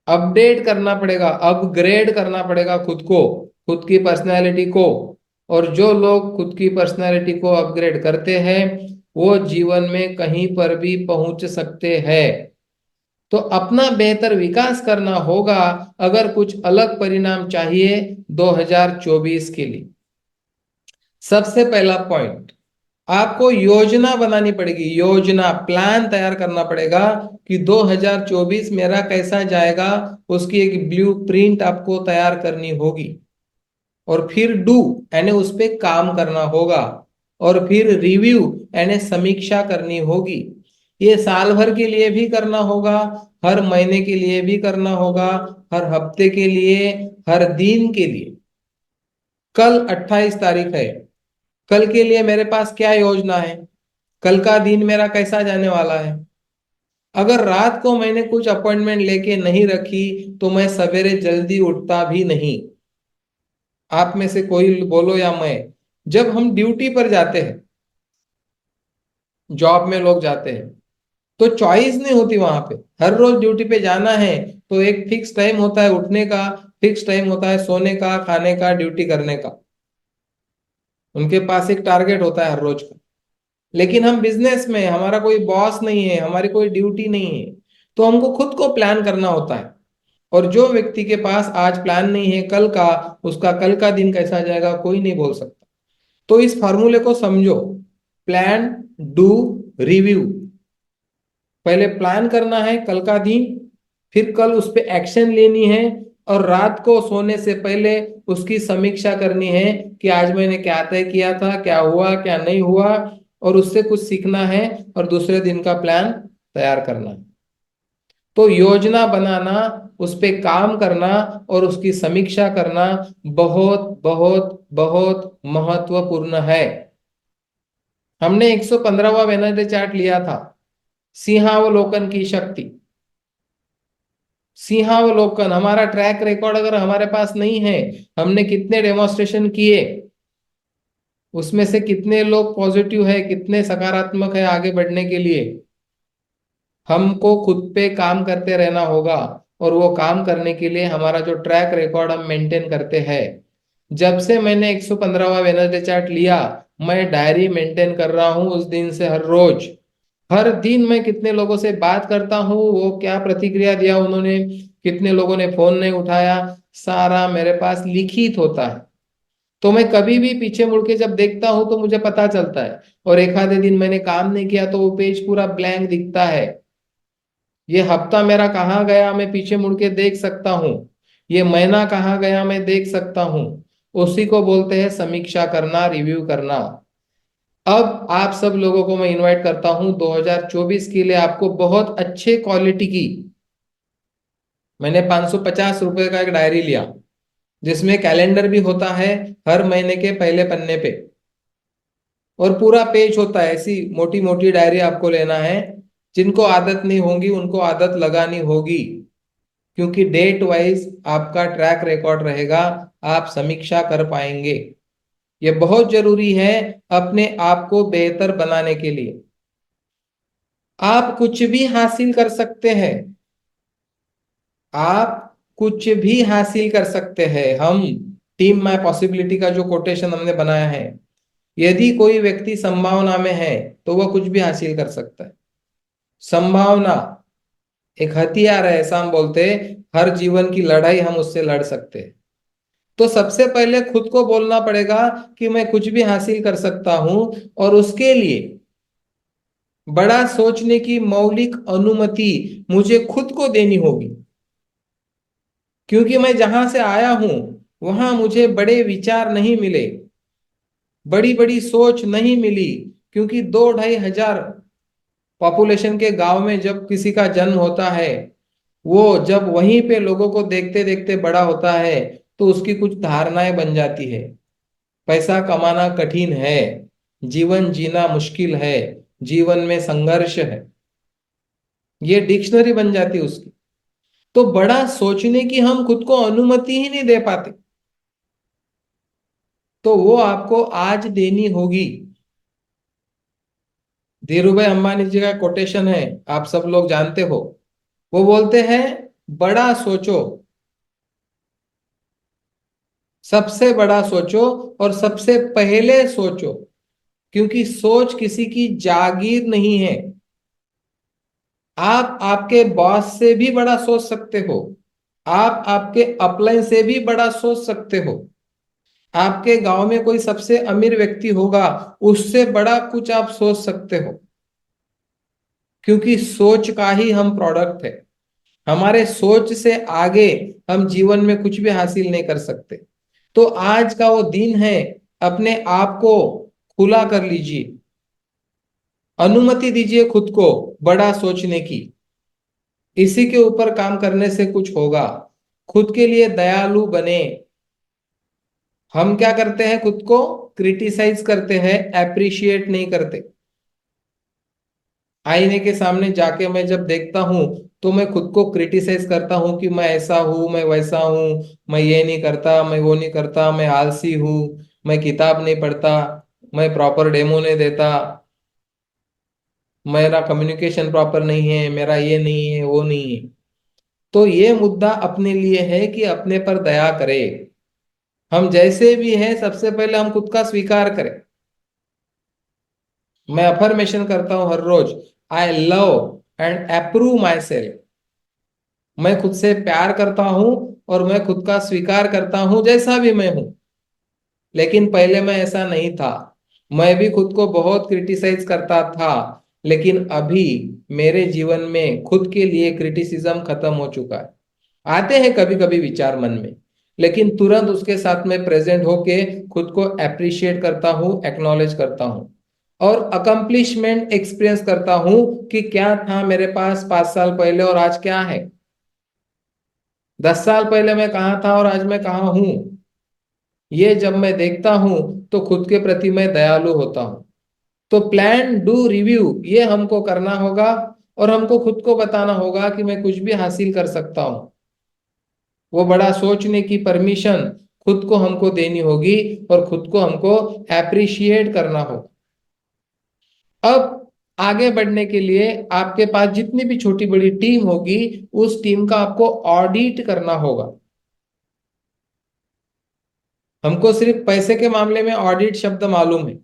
अपडेट करना पड़ेगा, अपग्रेड करना पड़ेगा खुद को, खुद की पर्सनैलिटी को। और जो लोग खुद की पर्सनैलिटी को अपग्रेड करते हैं वो जीवन में कहीं पर भी पहुंच सकते हैं। तो अपना बेहतर विकास करना होगा अगर कुछ अलग परिणाम चाहिए 2024 के लिए। सबसे पहला पॉइंट, आपको योजना बनानी पड़ेगी, योजना प्लान तैयार करना पड़ेगा कि 2024 मेरा कैसा जाएगा। उसकी एक ब्लूप्रिंट आपको तैयार करनी होगी। और फिर डू यानी उस पे काम करना होगा। और फिर रिव्यू यानी समीक्षा करनी होगी। ये साल भर के लिए भी करना होगा, हर महीने के लिए भी करना होगा, हर हफ्ते के लिए, हर दिन के लिए। कल 28 तारीख है, कल के लिए मेरे पास क्या योजना है, कल का दिन मेरा कैसा जाने वाला है। अगर रात को मैंने कुछ अपॉइंटमेंट लेके नहीं रखी तो मैं सवेरे जल्दी उठता भी नहीं। आप में से कोई बोलो या मैं, जब हम ड्यूटी पर जाते हैं, जॉब में लोग जाते हैं, तो चॉइस नहीं होती वहां पे, हर रोज ड्यूटी पे जाना है। तो एक फिक्स टाइम होता है उठने का, फिक्स टाइम होता है सोने का, खाने का, ड्यूटी करने का। उनके पास एक टारगेट होता है हर रोज का। लेकिन हम बिजनेस में, हमारा कोई बॉस नहीं है, हमारी कोई ड्यूटी नहीं है, तो हमको खुद को प्लान करना होता है। और जो व्यक्ति के पास आज प्लान नहीं है कल का, उसका कल का दिन कैसा जाएगा कोई नहीं बोल सकता। तो इस फॉर्मूले को समझो, प्लान, डू, रिव्यू। पहले प्लान करना है कल का दिन, फिर कल उस पे एक्शन लेनी है, और रात को सोने से पहले उसकी समीक्षा करनी है कि आज मैंने क्या तय किया था, क्या हुआ क्या नहीं हुआ, और उससे कुछ सीखना है और दूसरे दिन का प्लान तैयार करना है। तो योजना बनाना, उस पे काम करना और उसकी समीक्षा करना बहुत बहुत बहुत महत्वपूर्ण है। हमने 115वां वेनसडे चार्ट लिया था, सिंहावलोकन की शक्ति। सिंहावलोकन, हमारा ट्रैक रिकॉर्ड अगर हमारे पास नहीं है, हमने कितने डेमोन्स्ट्रेशन किए, उसमें से कितने लोग पॉजिटिव है, कितने सकारात्मक है आगे बढ़ने के लिए, हमको खुद पे काम करते रहना होगा। और वो काम करने के लिए हमारा जो ट्रैक रिकॉर्ड हम मेंटेन करते हैं। जब से मैंने 115वां वेनसडे चार्ट लिया, मैं डायरी मेंटेन कर रहा हूं उस दिन से। हर रोज, हर दिन मैं कितने लोगों से बात करता हूँ, वो क्या प्रतिक्रिया दिया उन्होंने, कितने लोगों ने फोन नहीं उठाया, सारा मेरे पास लिखित होता है। तो मैं कभी भी पीछे मुड़ के जब देखता हूं तो मुझे पता चलता है। और एक आधे दिन मैंने काम नहीं किया तो वो पेज पूरा ब्लैंक दिखता है। ये हफ्ता मेरा कहाँ गया मैं पीछे मुड़ के देख सकता हूँ, ये महीना कहाँ गया मैं देख सकता हूँ। उसी को बोलते हैं समीक्षा करना, रिव्यू करना। अब आप सब लोगों को मैं इनवाइट करता हूं 2024 के लिए आपको बहुत अच्छे क्वालिटी की, मैंने 550 रुपए का एक डायरी लिया जिसमें कैलेंडर भी होता है हर महीने के पहले पन्ने पे, और पूरा पेज होता है। ऐसी मोटी मोटी डायरी आपको लेना है। जिनको आदत नहीं होगी उनको आदत लगानी होगी, क्योंकि डेट वाइज आपका ट्रैक रिकॉर्ड रहेगा, आप समीक्षा कर पाएंगे। ये बहुत जरूरी है अपने आप को बेहतर बनाने के लिए। आप कुछ भी हासिल कर सकते हैं, आप कुछ भी हासिल कर सकते हैं। हम टीम माय पॉसिबिलिटी का जो कोटेशन हमने बनाया है, यदि कोई व्यक्ति संभावना में है तो वह कुछ भी हासिल कर सकता है। संभावना एक हथियार है, ऐसा हम बोलते हैं। हर जीवन की लड़ाई हम उससे लड़ सकते हैं। तो सबसे पहले खुद को बोलना पड़ेगा कि मैं कुछ भी हासिल कर सकता हूं, और उसके लिए बड़ा सोचने की मौलिक अनुमति मुझे खुद को देनी होगी। क्योंकि मैं जहां से आया हूं वहां मुझे बड़े विचार नहीं मिले, बड़ी बड़ी सोच नहीं मिली। क्योंकि 2-2.5 हजार पॉपुलेशन के गांव में जब किसी का जन्म होता है, वो जब वहीं पे लोगों को देखते देखते बड़ा होता है तो उसकी कुछ धारणाएं बन जाती है। पैसा कमाना कठिन है, जीवन जीना मुश्किल है, जीवन में संघर्ष है, ये डिक्शनरी बन जाती है उसकी। तो बड़ा सोचने की हम खुद को अनुमति ही नहीं दे पाते, तो वो आपको आज देनी होगी। धीरू भाई अंबानी जी का कोटेशन है, आप सब लोग जानते हो। वो बोलते हैं बड़ा सोचो, सबसे बड़ा सोचो और सबसे पहले सोचो, क्योंकि सोच किसी की जागीर नहीं है। आप आपके बॉस से भी बड़ा सोच सकते हो, आप आपके अपलाइन से भी बड़ा सोच सकते हो, आपके गांव में कोई सबसे अमीर व्यक्ति होगा, उससे बड़ा कुछ आप सोच सकते हो, क्योंकि सोच का ही हम प्रोडक्ट है। हमारे सोच से आगे हम जीवन में कुछ भी हासिल नहीं कर सकते। तो आज का वो दिन है, अपने आप को खुला कर लीजिए, अनुमति दीजिए खुद को बड़ा सोचने की। इसी के ऊपर काम करने से कुछ होगा। खुद के लिए दयालु बने। हम क्या करते हैं, खुद को क्रिटिसाइज करते हैं, एप्रिशिएट नहीं करते। आईने के सामने जाके मैं जब देखता हूं तो मैं खुद को क्रिटिसाइज करता हूं कि मैं ऐसा हूं, मैं वैसा हूं, मैं ये नहीं करता, मैं वो नहीं करता, मैं आलसी हूं, मैं किताब नहीं पढ़ता, मैं प्रॉपर डेमो नहीं देता, मेरा कम्युनिकेशन प्रॉपर नहीं है, मेरा ये नहीं है, वो नहीं है। तो ये मुद्दा अपने लिए है कि अपने पर दया करें। हम जैसे भी हैं सबसे पहले हम खुद का स्वीकार करें। मैं अफर्मेशन करता हूं हर रोज, I love and approve my self. मैं खुद से प्यार करता हूं और मैं खुद का स्वीकार करता हूं जैसा भी मैं हूं। लेकिन पहले मैं ऐसा नहीं था, मैं भी खुद को बहुत क्रिटिसाइज करता था। लेकिन अभी मेरे जीवन में खुद के लिए क्रिटिसिज्म खत्म हो चुका है। आते हैं कभी कभी विचार मन में, लेकिन तुरंत उसके साथ में प्रेजेंट होके खुद को अप्रिशिएट करता हूँ, एक्नॉलेज करता हूँ और अकम्प्लिशमेंट एक्सपीरियंस करता हूँ कि क्या था मेरे पास 5 साल पहले और आज क्या है। 10 साल पहले मैं कहाँ था और आज मैं कहाँ हूँ। ये जब मैं देखता हूं तो खुद के प्रति मैं दयालु होता हूं। तो प्लान डू रिव्यू ये हमको करना होगा और हमको खुद को बताना होगा कि मैं कुछ भी हासिल कर सकता हूं। वो बड़ा सोचने की परमिशन खुद को हमको देनी होगी और खुद को हमको एप्रिशिएट करना होगा। अब आगे बढ़ने के लिए आपके पास जितनी भी छोटी बड़ी टीम होगी, उस टीम का आपको ऑडिट करना होगा। हमको सिर्फ पैसे के मामले में ऑडिट शब्द मालूम है,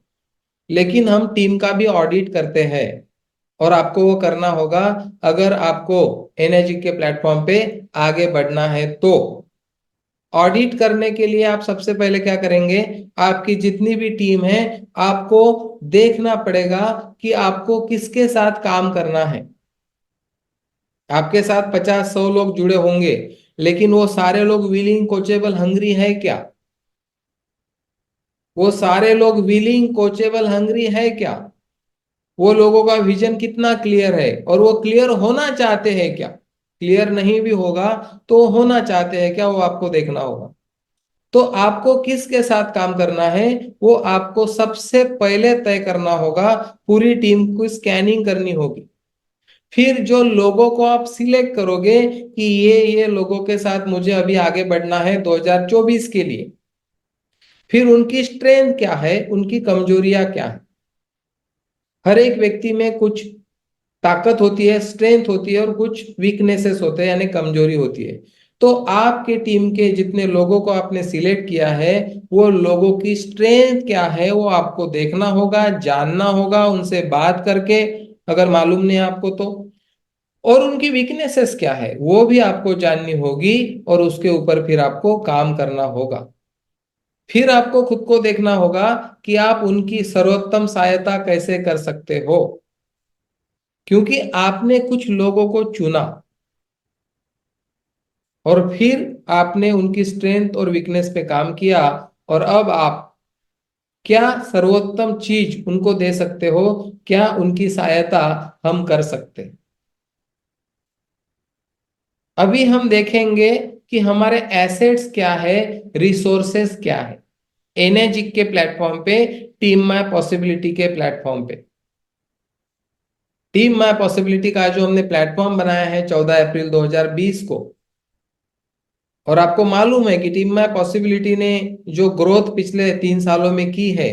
लेकिन हम टीम का भी ऑडिट करते हैं और आपको वो करना होगा अगर आपको एनर्जी के प्लेटफॉर्म पे आगे बढ़ना है। तो ऑडिट करने के लिए आप सबसे पहले क्या करेंगे, आपकी जितनी भी टीम है आपको देखना पड़ेगा कि आपको किसके साथ काम करना है। आपके साथ 50-100 लोग जुड़े होंगे, लेकिन वो सारे लोग विलिंग कोचेबल हंग्री है क्या? वो सारे लोग विलिंग कोचेबल हंग्री है क्या? वो लोगों का विजन कितना क्लियर है और वो क्लियर होना चाहते हैं क्या? क्लियर नहीं भी होगा तो होना चाहते हैं क्या, वो आपको देखना होगा। तो आपको किसके साथ काम करना है वो आपको सबसे पहले तय करना होगा। पूरी टीम को स्कैनिंग करनी होगी। फिर जो लोगों को आप सिलेक्ट करोगे कि ये लोगों के साथ मुझे अभी आगे बढ़ना है 2024 के लिए, फिर उनकी स्ट्रेंथ क्या है, उनकी कमजोरियां क्या है। हर एक व्यक्ति में कुछ ताकत होती है, स्ट्रेंथ होती है और कुछ वीकनेसेस होते हैं यानी कमजोरी होती है। तो आपके टीम के जितने लोगों को आपने सिलेक्ट किया है, वो लोगों की स्ट्रेंथ क्या है वो आपको देखना होगा, जानना होगा उनसे बात करके, अगर मालूम नहीं है आपको तो। और उनकी वीकनेसेस क्या है वो भी आपको जाननी होगी और उसके ऊपर फिर आपको काम करना होगा। फिर आपको खुद को देखना होगा कि आप उनकी सर्वोत्तम सहायता कैसे कर सकते हो, क्योंकि आपने कुछ लोगों को चुना और फिर आपने उनकी स्ट्रेंथ और वीकनेस पे काम किया और अब आप क्या सर्वोत्तम चीज उनको दे सकते हो, क्या उनकी सहायता हम कर सकते हैं। अभी हम देखेंगे कि हमारे एसेट्स क्या है, रिसोर्सेस क्या है, एनर्जी के प्लेटफॉर्म पे, टीम माय पॉसिबिलिटी के प्लेटफॉर्म पे। टीम माय पॉसिबिलिटी का जो हमने प्लेटफॉर्म बनाया है 14 अप्रैल 2020 को, और आपको मालूम है कि टीम माय पॉसिबिलिटी ने जो ग्रोथ पिछले 3 सालों में की है,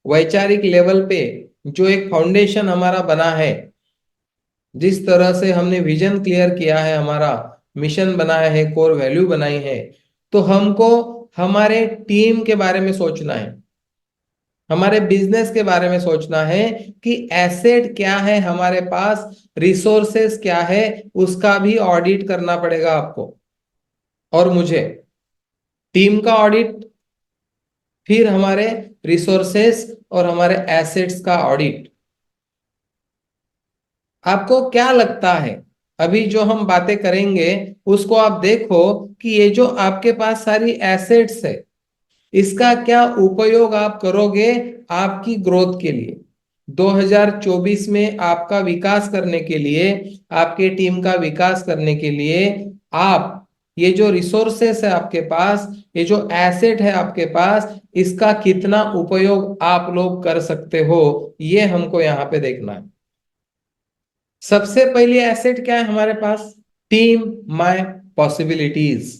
वैचारिक लेवल पे जो एक फाउंडेशन हमारा बना है, जिस तरह से हमने विजन क्लियर किया है हमारा, मिशन बनाया है, कोर वैल्यू बनाई है, तो हमको हमारे टीम के बारे में सोचना है, हमारे बिजनेस के बारे में सोचना है कि एसेट क्या है हमारे पास, रिसोर्सेस क्या है, उसका भी ऑडिट करना पड़ेगा आपको और मुझे। टीम का ऑडिट, फिर हमारे रिसोर्सेस और हमारे एसेट्स का ऑडिट। आपको क्या लगता है, अभी जो हम बातें करेंगे उसको आप देखो कि ये जो आपके पास सारी एसेट्स है, इसका क्या उपयोग आप करोगे आपकी ग्रोथ के लिए, 2024 में आपका विकास करने के लिए, आपके टीम का विकास करने के लिए। आप ये जो रिसोर्सेस है आपके पास, ये जो एसेट है आपके पास, इसका कितना उपयोग आप लोग कर सकते हो, ये हमको यहाँ पे देखना है। सबसे पहली एसेट क्या है हमारे पास? Team my possibilities.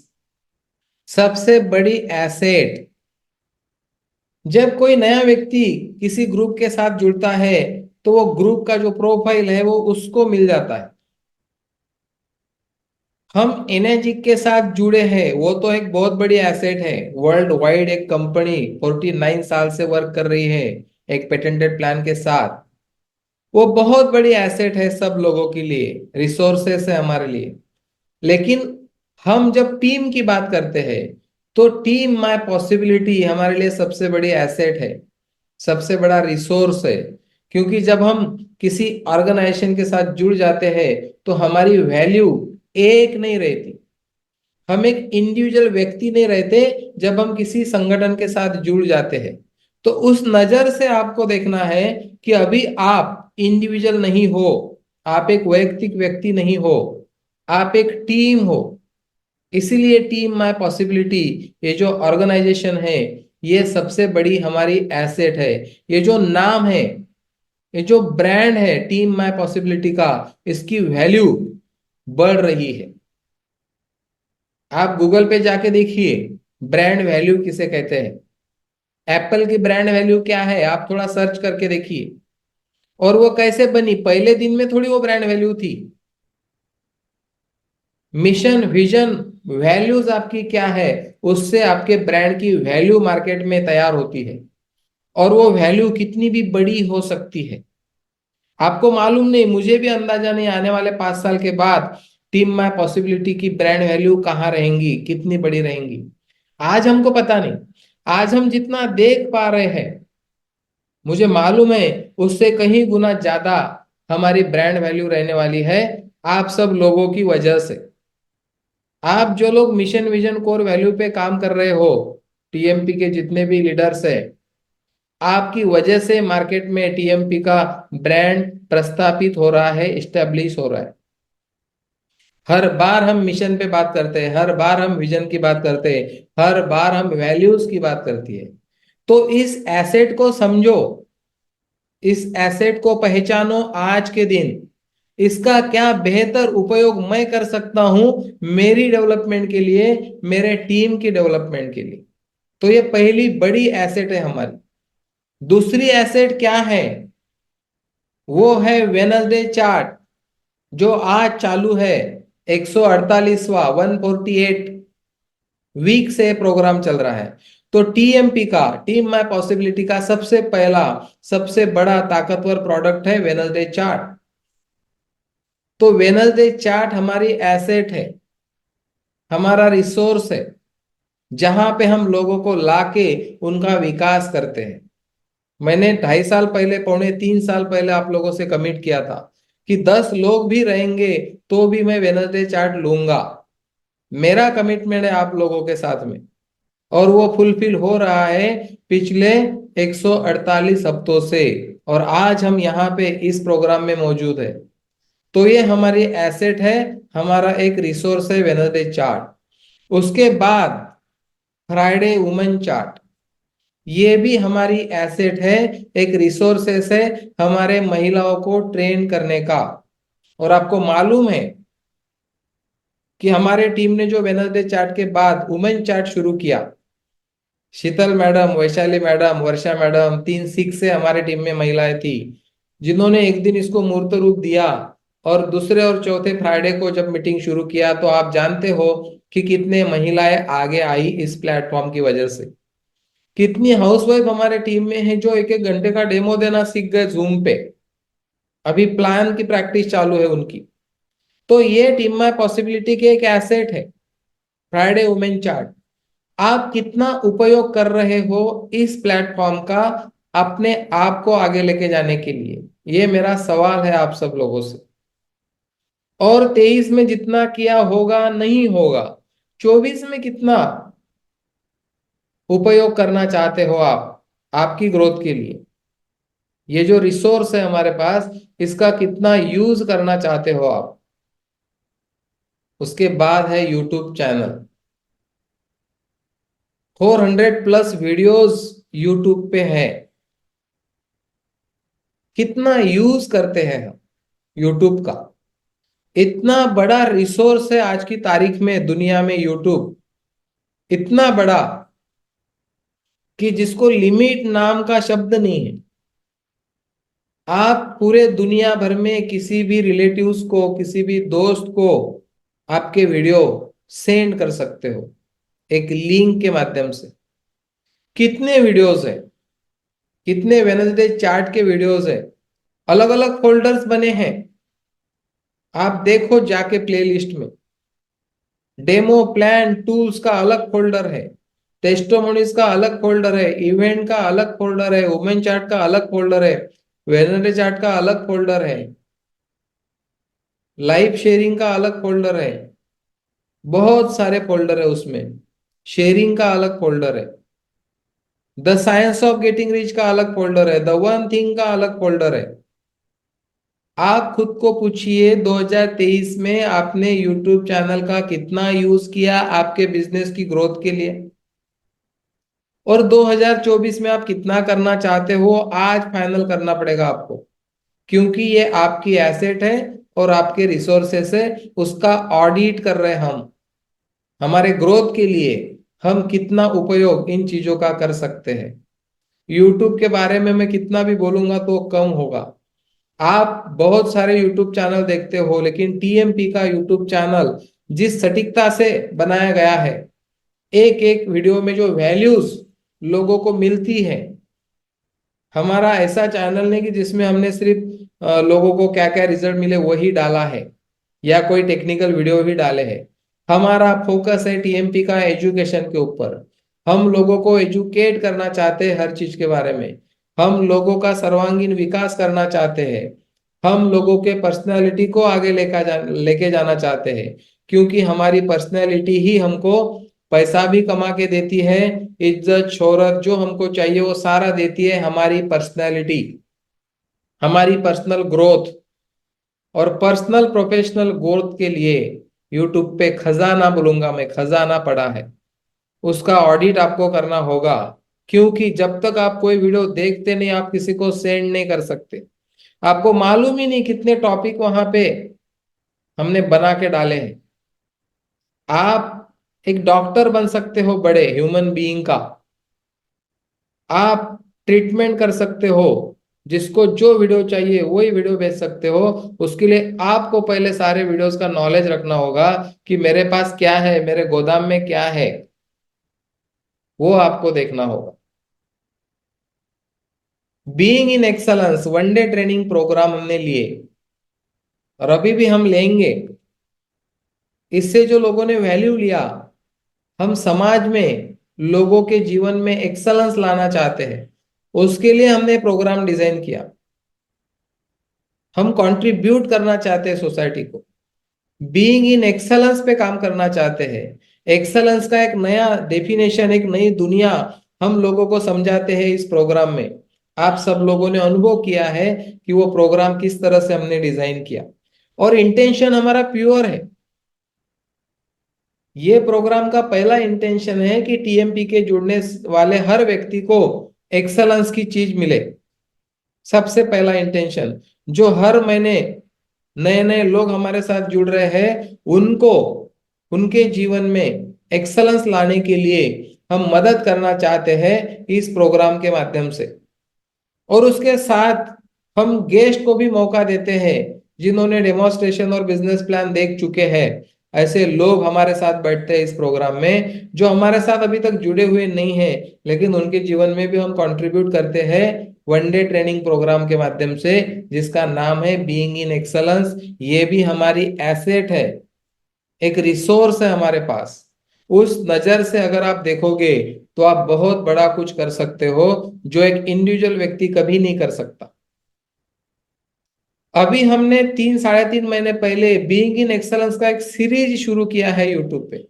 सबसे बड़ी एसेट, जब कोई नया व्यक्ति किसी ग्रुप के साथ जुड़ता है तो वो ग्रुप का जो प्रोफाइल है वो उसको मिल जाता है। हम एनर्जिक के साथ जुड़े हैं, वो तो एक बहुत बड़ी एसेट है। वर्ल्ड वाइड एक कंपनी 49 साल से वर्क कर रही है एक पेटेंटेड प्लान के साथ, वो बहुत बड़ी एसेट है सब लोगों के लिए, रिसोर्सेस है हमारे लिए। लेकिन हम जब टीम की बात करते हैं तो टीम माय पॉसिबिलिटी हमारे लिए सबसे बड़ी एसेट है, सबसे बड़ा रिसोर्स है। क्योंकि जब हम किसी ऑर्गेनाइजेशन के साथ जुड़ जाते हैं तो हमारी वैल्यू एक नहीं रहती, हम एक इंडिविजुअल व्यक्ति नहीं रहते। जब हम किसी संगठन के साथ जुड़ जाते हैं तो उस नजर से आपको देखना है कि अभी आप इंडिविजुअल नहीं हो, आप एक वैयक्तिक व्यक्ति नहीं हो, आप एक टीम हो। इसीलिए टीम माय पॉसिबिलिटी, ये जो ऑर्गेनाइजेशन है, ये सबसे बड़ी हमारी एसेट है। ये जो नाम है, ये जो ब्रांड है टीम माय पॉसिबिलिटी का, इसकी वैल्यू बढ़ रही है। आप गूगल पे जाके देखिए ब्रांड वैल्यू किसे कहते हैं। एप्पल की ब्रांड वैल्यू क्या है, आप थोड़ा सर्च करके देखिए। और वो कैसे बनी, पहले दिन में थोड़ी वो ब्रांड वैल्यू थी। मिशन, विजन, वैल्यूज आपकी क्या है, उससे आपके ब्रांड की वैल्यू मार्केट में तैयार होती है। और वो वैल्यू कितनी भी बड़ी हो सकती है, आपको मालूम नहीं, मुझे भी अंदाजा नहीं आने वाले 5 साल के बाद टीम माय पॉसिबिलिटी की ब्रांड वैल्यू कहाँ रहेंगी, कितनी बड़ी रहेंगी। आज हमको पता नहीं। आज हम जितना देख पा रहे हैं, मुझे मालूम है उससे कहीं गुना ज्यादा हमारी ब्रांड वैल्यू रहने वाली है, आप सब लोगों की वजह से। आप जो लोग मिशन विजन कोर वैल्यू पे काम कर रहे हो, टीएमपी के जितने भी लीडर्स है, आपकी वजह से मार्केट में टीएमपी का ब्रांड प्रस्थापित हो रहा है, इस्टेब्लिश हो रहा है। हर बार हम मिशन पे बात करते हैं, हर बार हम विजन की बात करते हैं, हर बार हम वैल्यूज की बात करती है। तो इस एसेट को समझो, इस एसेट को पहचानो आज के दिन। इसका क्या बेहतर उपयोग मैं कर सकता हूं मेरी डेवलपमेंट के लिए, मेरे टीम की डेवलपमेंट के लिए। तो ये पहली बड़ी एसेट है हमारी। दूसरी एसेट क्या है? वो है वेनसडे चार्ट, जो आज चालू है। 148वां 148 वीक से प्रोग्राम चल रहा है। तो टीएमपी का, टीम माय पॉसिबिलिटी का सबसे पहला, सबसे बड़ा ताकतवर प्रोडक्ट है वेनसडे चार्ट। तो वेनसडे चार्ट हमारी एसेट है, हमारा रिसोर्स है, जहां पे हम लोगों को लाके उनका विकास करते हैं। मैंने 2.5 साल पहले, 2.25 3 साल पहले आप लोगों से कमिट किया था कि 10 लोग भी रहेंगे तो भी मैं वेनसडे चार्ट लूंगा। मेरा कमिटमेंट है आप लोगों के साथ में, और वो फुलफिल हो रहा है पिछले 148 हफ्तों से। और आज हम यहाँ पे इस प्रोग्राम में मौजूद है। तो ये हमारी एसेट है, हमारा एक रिसोर्स है वेनसडे चार्ट। उसके बाद फ्राइडे वुमेन चार्ट, ये भी हमारी एसेट है, एक रिसोर्सेस है हमारे महिलाओं को ट्रेन करने का। और आपको मालूम है कि हमारे टीम ने जो वेनसडे चार्ट के बाद वुमेन चार्ट शुरू किया, शीतल मैडम, वैशाली मैडम, वर्षा मैडम, 3 6 से हमारे टीम में महिलाएं थी जिन्होंने एक दिन इसको मूर्त रूप दिया। और दूसरे और चौथे फ्राइडे को जब मीटिंग शुरू किया तो आप जानते हो कि कितने महिलाएं आगे आई इस प्लेटफॉर्म की वजह से। कितनी हाउसवाइफ हमारे टीम में है जो एक एक घंटे का डेमो देना सीख गए जूम पे। अभी प्लान की प्रैक्टिस चालू है उनकी। तो ये टीम में पॉसिबिलिटी की एक एसेट है फ्राइडे वुमेन चार्ट। आप कितना उपयोग कर रहे हो इस प्लेटफॉर्म का अपने आप को आगे लेके जाने के लिए, ये मेरा सवाल है आप सब लोगों से। और 23 में जितना किया होगा नहीं होगा, 24 में कितना उपयोग करना चाहते हो आप आपकी ग्रोथ के लिए। ये जो रिसोर्स है हमारे पास, इसका कितना यूज करना चाहते हो आप। उसके बाद है YouTube channel. 400 plus videos YouTube पे है। कितना यूज करते हैं हम यूट्यूब का। इतना बड़ा रिसोर्स है आज की तारीख में दुनिया में यूट्यूब। इतना बड़ा कि जिसको लिमिट नाम का शब्द नहीं है। आप पूरे दुनिया भर में किसी भी रिलेटिव्स को, किसी भी दोस्त को आपके वीडियो सेंड कर सकते हो एक लिंक के माध्यम से। कितने वीडियोस है, कितने वेडनेसडे चार्ट के वीडियोस है। अलग अलग फोल्डर्स बने हैं, आप देखो जाके प्लेलिस्ट में। डेमो प्लान टूल्स का अलग फोल्डर है, टेस्टोमोनीज का अलग फोल्डर है, इवेंट का अलग फोल्डर है, वुमेन चार्ट का अलग फोल्डर है, वेडनेसडे चार्ट का अलग फोल्डर है, लाइव शेयरिंग का अलग फोल्डर है। बहुत सारे फोल्डर है उसमें। शेयरिंग का अलग फोल्डर है। The science of getting rich का अलग फोल्डर है। द वन थिंग का अलग फोल्डर है। आप खुद को पूछिए 2023 में आपने यूट्यूब चैनल का कितना यूज किया आपके बिजनेस की ग्रोथ के लिए, और 2024 में आप कितना करना चाहते हो आज फाइनल करना पड़ेगा आपको। क्योंकि ये आपकी एसेट है और आपके रिसोर्सेस है, उसका ऑडिट कर रहे हैं हम। हमारे ग्रोथ के लिए हम कितना उपयोग इन चीजों का कर सकते हैं। यूट्यूब के बारे में मैं कितना भी बोलूंगा तो कम होगा। आप बहुत सारे यूट्यूब चैनल देखते हो, लेकिन टीएमपी का यूट्यूब चैनल जिस सटीकता से बनाया गया है, एक एक वीडियो में जो वैल्यूज लोगों को मिलती है। हमारा ऐसा चैनल नहीं कि जिसमें हमने सिर्फ लोगों को क्या क्या रिजल्ट मिले वही डाला है या कोई टेक्निकल वीडियो ही डाले हैं। हमारा फोकस है टीएमपी का एजुकेशन के ऊपर। हम लोगों को एजुकेट करना चाहते हैं हर चीज के बारे में। हम लोगों का सर्वांगीण विकास करना चाहते हैं। हम लोगों के पर्सनैलिटी को आगे लेके जाना चाहते हैं। क्योंकि हमारी पर्सनैलिटी ही हमको पैसा भी कमा के देती है, इज्जत शोहरत जो हमको चाहिए वो सारा देती है हमारी पर्सनैलिटी, हमारी पर्सनल ग्रोथ। और पर्सनल प्रोफेशनल ग्रोथ के लिए यूट्यूब पे खजाना बोलूंगा मैं, खजाना पड़ा है। उसका ऑडिट आपको करना होगा। क्योंकि जब तक आप कोई वीडियो देखते नहीं आप किसी को सेंड नहीं कर सकते। आपको मालूम ही नहीं कितने टॉपिक वहां पे हमने बना के डाले हैं। आप एक डॉक्टर बन सकते हो बड़े ह्यूमन बीइंग का। आप ट्रीटमेंट कर सकते हो, जिसको जो वीडियो चाहिए वही वीडियो भेज सकते हो। उसके लिए आपको पहले सारे वीडियोस का नॉलेज रखना होगा कि मेरे पास क्या है, मेरे गोदाम में क्या है, वो आपको देखना होगा। Being in excellence one day training programme हमने लिए और अभी भी हम लेंगे। इससे जो लोगों ने वैल्यू लिया, हम समाज में लोगों के जीवन में एक्सलेंस लाना चाहते हैं, उसके लिए हमने प्रोग्राम डिजाइन किया। हम कंट्रीब्यूट करना चाहते हैं सोसाइटी को, बीइंग इन एक्सलेंस पे काम करना चाहते हैं। एक्सलेंस का एक नया डेफिनेशन, एक नई दुनिया हम लोगों को समझाते हैं इस प्रोग्राम में। आप सब लोगों ने अनुभव किया है कि वो प्रोग्राम किस तरह से हमने डिजाइन किया। और इंटेंशन हमारा प्योर है। ये प्रोग्राम का पहला इंटेंशन है कि टीएमपी के जुड़ने वाले हर व्यक्ति को एक्सलेंस की चीज मिले। सबसे पहला इंटेंशन, जो हर महीने नए नए लोग हमारे साथ जुड़ रहे हैं उनको उनके जीवन में एक्सलेंस लाने के लिए हम मदद करना चाहते हैं इस प्रोग्राम के माध्यम से। और उसके साथ हम गेस्ट को भी मौका देते हैं जिन्होंने डेमोन्स्ट्रेशन और बिजनेस प्लान देख चुके हैं, ऐसे लोग हमारे साथ बैठते हैं इस प्रोग्राम में, जो हमारे साथ अभी तक जुड़े हुए नहीं है, लेकिन उनके जीवन में भी हम कंट्रीब्यूट करते हैं वन डे ट्रेनिंग प्रोग्राम के माध्यम से, जिसका नाम है बीइंग इन एक्सलेंस। ये भी हमारी एसेट है, एक रिसोर्स है हमारे पास। उस नजर से अगर आप देखोगे तो आप बहुत बड़ा कुछ कर सकते हो, जो एक इंडिविजुअल व्यक्ति कभी नहीं कर सकता। अभी हमने 3 साढ़े 3 महीने पहले बीइंग इन एक्सलेंस का एक सीरीज शुरू किया है यूट्यूब पे।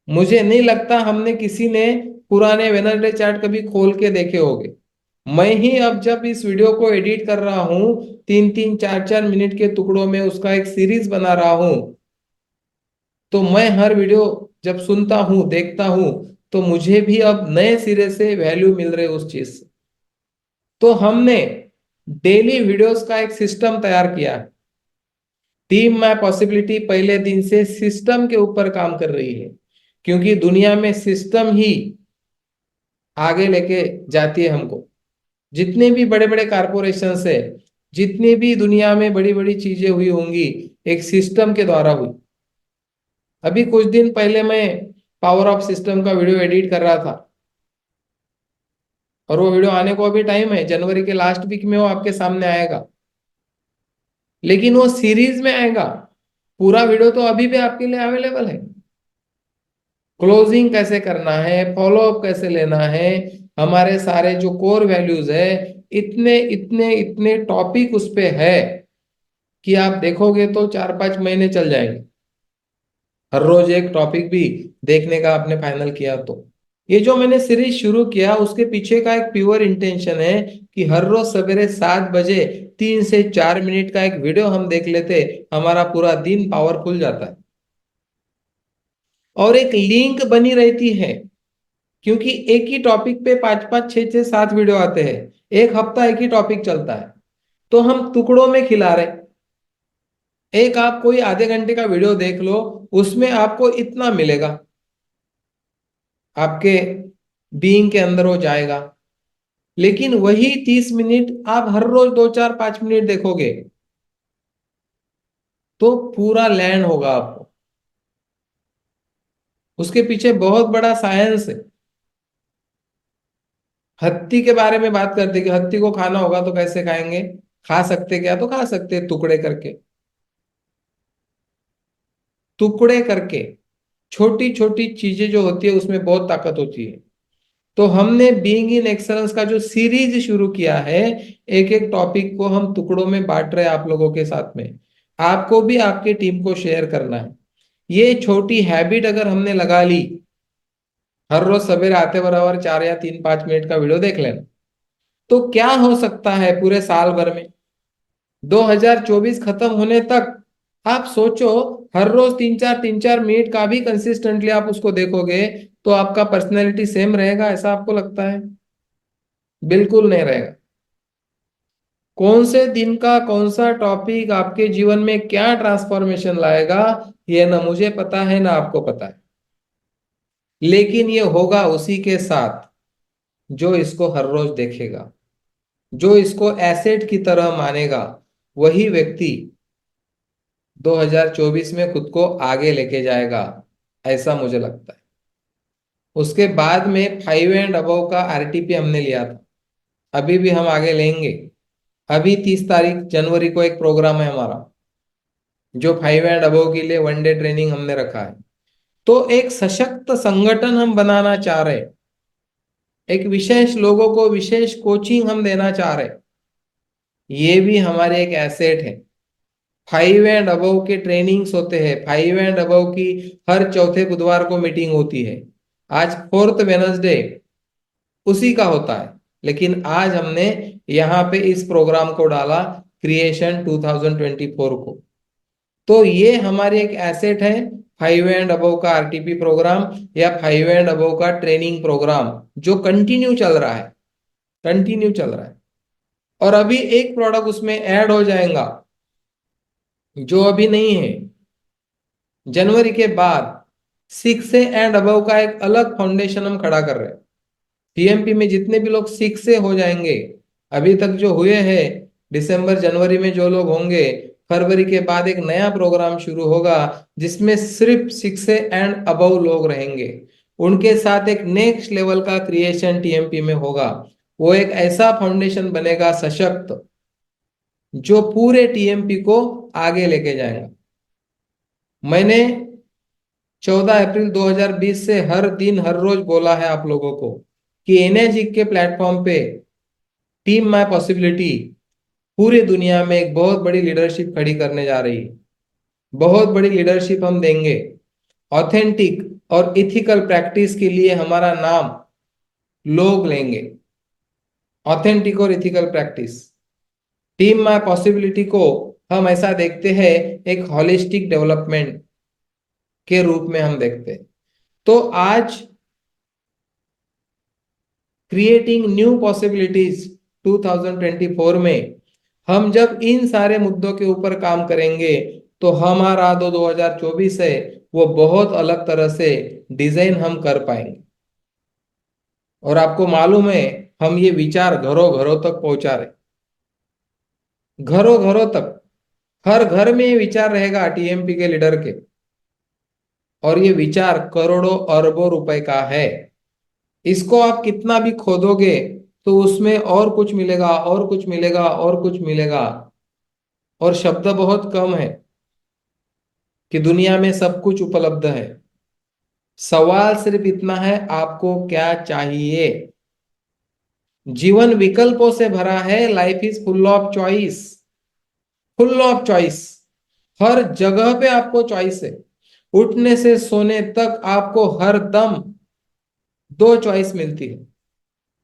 मुझे नहीं लगता हमने किसी ने पुराने वेनसडे चैट कभी खोल के देखे होंगे। मैं ही अब जब इस वीडियो को एडिट कर रहा हूं, 3 3 4 4 मिनट के टुकड़ों में उसका एक सीरीज बना रहा हूं, तो मैं हर वीडियो जब सुनता हूं, देखता हूं, तो मुझे भी अब नए सिरे से वैल्यू मिल रही है उस चीज से। तो हमने डेली वीडियोस का एक सिस्टम तैयार किया है। टीम माय पॉसिबिलिटी पहले दिन से सिस्टम के ऊपर काम कर रही है, क्योंकि दुनिया में सिस्टम ही आगे लेके जाती है हमको। जितने भी बड़े बड़े कारपोरेशन है, जितनी भी दुनिया में बड़ी बड़ी चीजें हुई होंगी, एक सिस्टम के द्वारा हुई। अभी कुछ दिन पहले मैं पावर ऑफ सिस्टम का वीडियो एडिट कर रहा था, और वो वीडियो आने को अभी टाइम है, जनवरी के लास्ट वीक में वो आपके सामने आएगा। लेकिन वो सीरीज में आएगा, पूरा वीडियो तो अभी भी आपके लिए अवेलेबल है। क्लोजिंग कैसे करना है, फॉलोअप कैसे लेना है, हमारे सारे जो कोर वैल्यूज है, इतने इतने इतने टॉपिक उस पे है कि आप देखोगे तो 4 5 महीने चल जाएंगे, हर रोज एक टॉपिक भी देखने का आपने फाइनल किया तो। ये जो मैंने सीरीज शुरू किया, उसके पीछे का एक प्योर इंटेंशन है कि हर रोज सवेरे 7 बजे 3 से 4 मिनट का एक वीडियो हम देख लेते, हमारा पूरा दिन पावरफुल जाता है। और एक लिंक बनी रहती है, क्योंकि एक ही टॉपिक पे 5 5 6 6 7 वीडियो आते हैं, एक हफ्ता एक ही टॉपिक चलता है, तो हम टुकड़ों में खिला रहे। एक आप कोई आधे घंटे का वीडियो देख लो, उसमें आपको इतना मिलेगा, आपके बीइंग के अंदर हो जाएगा। लेकिन वही 30 मिनट आप हर रोज 2 4 5 मिनट देखोगे, तो पूरा लैंड होगा आपको। उसके पीछे बहुत बड़ा साइंस है। हत्ती के बारे में बात करते कि हत्ती को खाना होगा तो कैसे खाएंगे, खा सकते क्या, तो खा सकते टुकड़े करके, टुकड़े करके। छोटी छोटी चीजें जो होती है उसमें बहुत ताकत होती है। तो हमने बीइंग इन एक्सलेंस का जो सीरीज शुरू किया है, एक एक टॉपिक को हम टुकड़ों में बांट रहे हैं आप लोगों के साथ में। आपको भी आपकी टीम को शेयर करना है। ये छोटी हैबिट अगर हमने लगा ली, हर रोज सवेरे आते बराबर 4 या 3 5 मिनट का वीडियो देख लेना, तो क्या हो सकता है पूरे साल भर में, 2024 खत्म होने तक। आप सोचो, हर रोज 3 4 मिनट का भी कंसिस्टेंटली आप उसको देखोगे, तो आपका पर्सनैलिटी सेम रहेगा ऐसा आपको लगता है? बिल्कुल नहीं रहेगा। कौन से दिन का कौन सा टॉपिक आपके जीवन में क्या ट्रांसफॉर्मेशन लाएगा, ये ना मुझे पता है ना आपको पता है। लेकिन ये होगा उसी के साथ जो इसको हर रोज देखेगा, जो इसको एसेट की तरह मानेगा। वही व्यक्ति 2024 में खुद को आगे लेके जाएगा, ऐसा मुझे लगता है। उसके बाद में 5 एंड अबव का आरटीपी हमने लिया था, अभी भी हम आगे लेंगे। अभी 30 तारीख जनवरी को एक प्रोग्राम है हमारा, जो 5 एंड अबव के लिए वन डे ट्रेनिंग हमने रखा है। तो एक सशक्त संगठन हम बनाना चाह रहे हैं, एक विशेष लोगों को विशेष कोचिंग हम देना चाह रहे हैं। ये भी हमारे एक एसेट है। 5 एंड अबव के ट्रेनिंग्स होते हैं, 5 एंड अबव की हर चौथे बुधवार को मीटिंग होती है। आज फोर्थ वेनसडे उसी का होता है, लेकिन आज हमने यहाँ पे इस प्रोग्राम को डाला, क्रिएशन 2024 को। तो ये हमारी एक एसेट है, 5 एंड अबव का आरटीपी प्रोग्राम या 5 एंड अबव का ट्रेनिंग प्रोग्राम, जो कंटिन्यू चल रहा है, कंटिन्यू चल रहा है। और अभी एक प्रोडक्ट उसमें ऐड हो जाएगा जो अभी नहीं है। जनवरी के बाद 6 से एंड अबव का एक अलग फाउंडेशन हम खड़ा कर रहे हैं। टीएमपी में जितने भी लोग 6 से हो जाएंगे, अभी तक जो हुए हैं दिसंबर जनवरी में जो लोग होंगे, फरवरी के बाद एक नया प्रोग्राम शुरू होगा जिसमें सिर्फ 6 एंड अबव लोग रहेंगे। उनके साथ एक नेक्स्ट लेवल का क्रिएशन टीएमपी में होगा। वो एक ऐसा फाउंडेशन बनेगा सशक्त, जो पूरे टीएमपी को आगे लेके जाएगा। मैंने 14 अप्रैल 2020 से हर दिन हर रोज बोला है आप लोगों को कि एनर्जी के प्लेटफॉर्म पे टीम माय पॉसिबिलिटी पूरी दुनिया में एक बहुत बड़ी लीडरशिप खड़ी करने जा रही है। बहुत बड़ी लीडरशिप हम देंगे। ऑथेंटिक और इथिकल प्रैक्टिस के लिए हमारा नाम लोग लेंगे। ऑथेंटिक और ethical practice, team my possibility को हम ऐसा देखते हैं, एक हॉलिस्टिक डेवलपमेंट के रूप में हम देखते हैं। तो आज क्रिएटिंग न्यू पॉसिबिलिटीज 2024 में हम जब इन सारे मुद्दों के ऊपर काम करेंगे तो हमारा 2024 है वो बहुत अलग तरह से डिजाइन हम कर पाएंगे। और आपको मालूम है, हम ये विचार घरों घरों तक पहुंचा रहे, घरों घरों तक। हर घर में ये विचार रहेगा टीएमपी के लीडर के, और ये विचार करोड़ों अरबों रुपए का है। इसको आप कितना भी खोदोगे तो उसमें और कुछ मिलेगा, और कुछ मिलेगा, और कुछ मिलेगा। और शब्द बहुत कम है कि दुनिया में सब कुछ उपलब्ध है। सवाल सिर्फ इतना है, आपको क्या चाहिए। जीवन विकल्पों से भरा है, life is full of choice. Full of choice, हर जगह पे आपको चॉइस है। उठने से सोने तक आपको हर दम दो चॉइस मिलती है।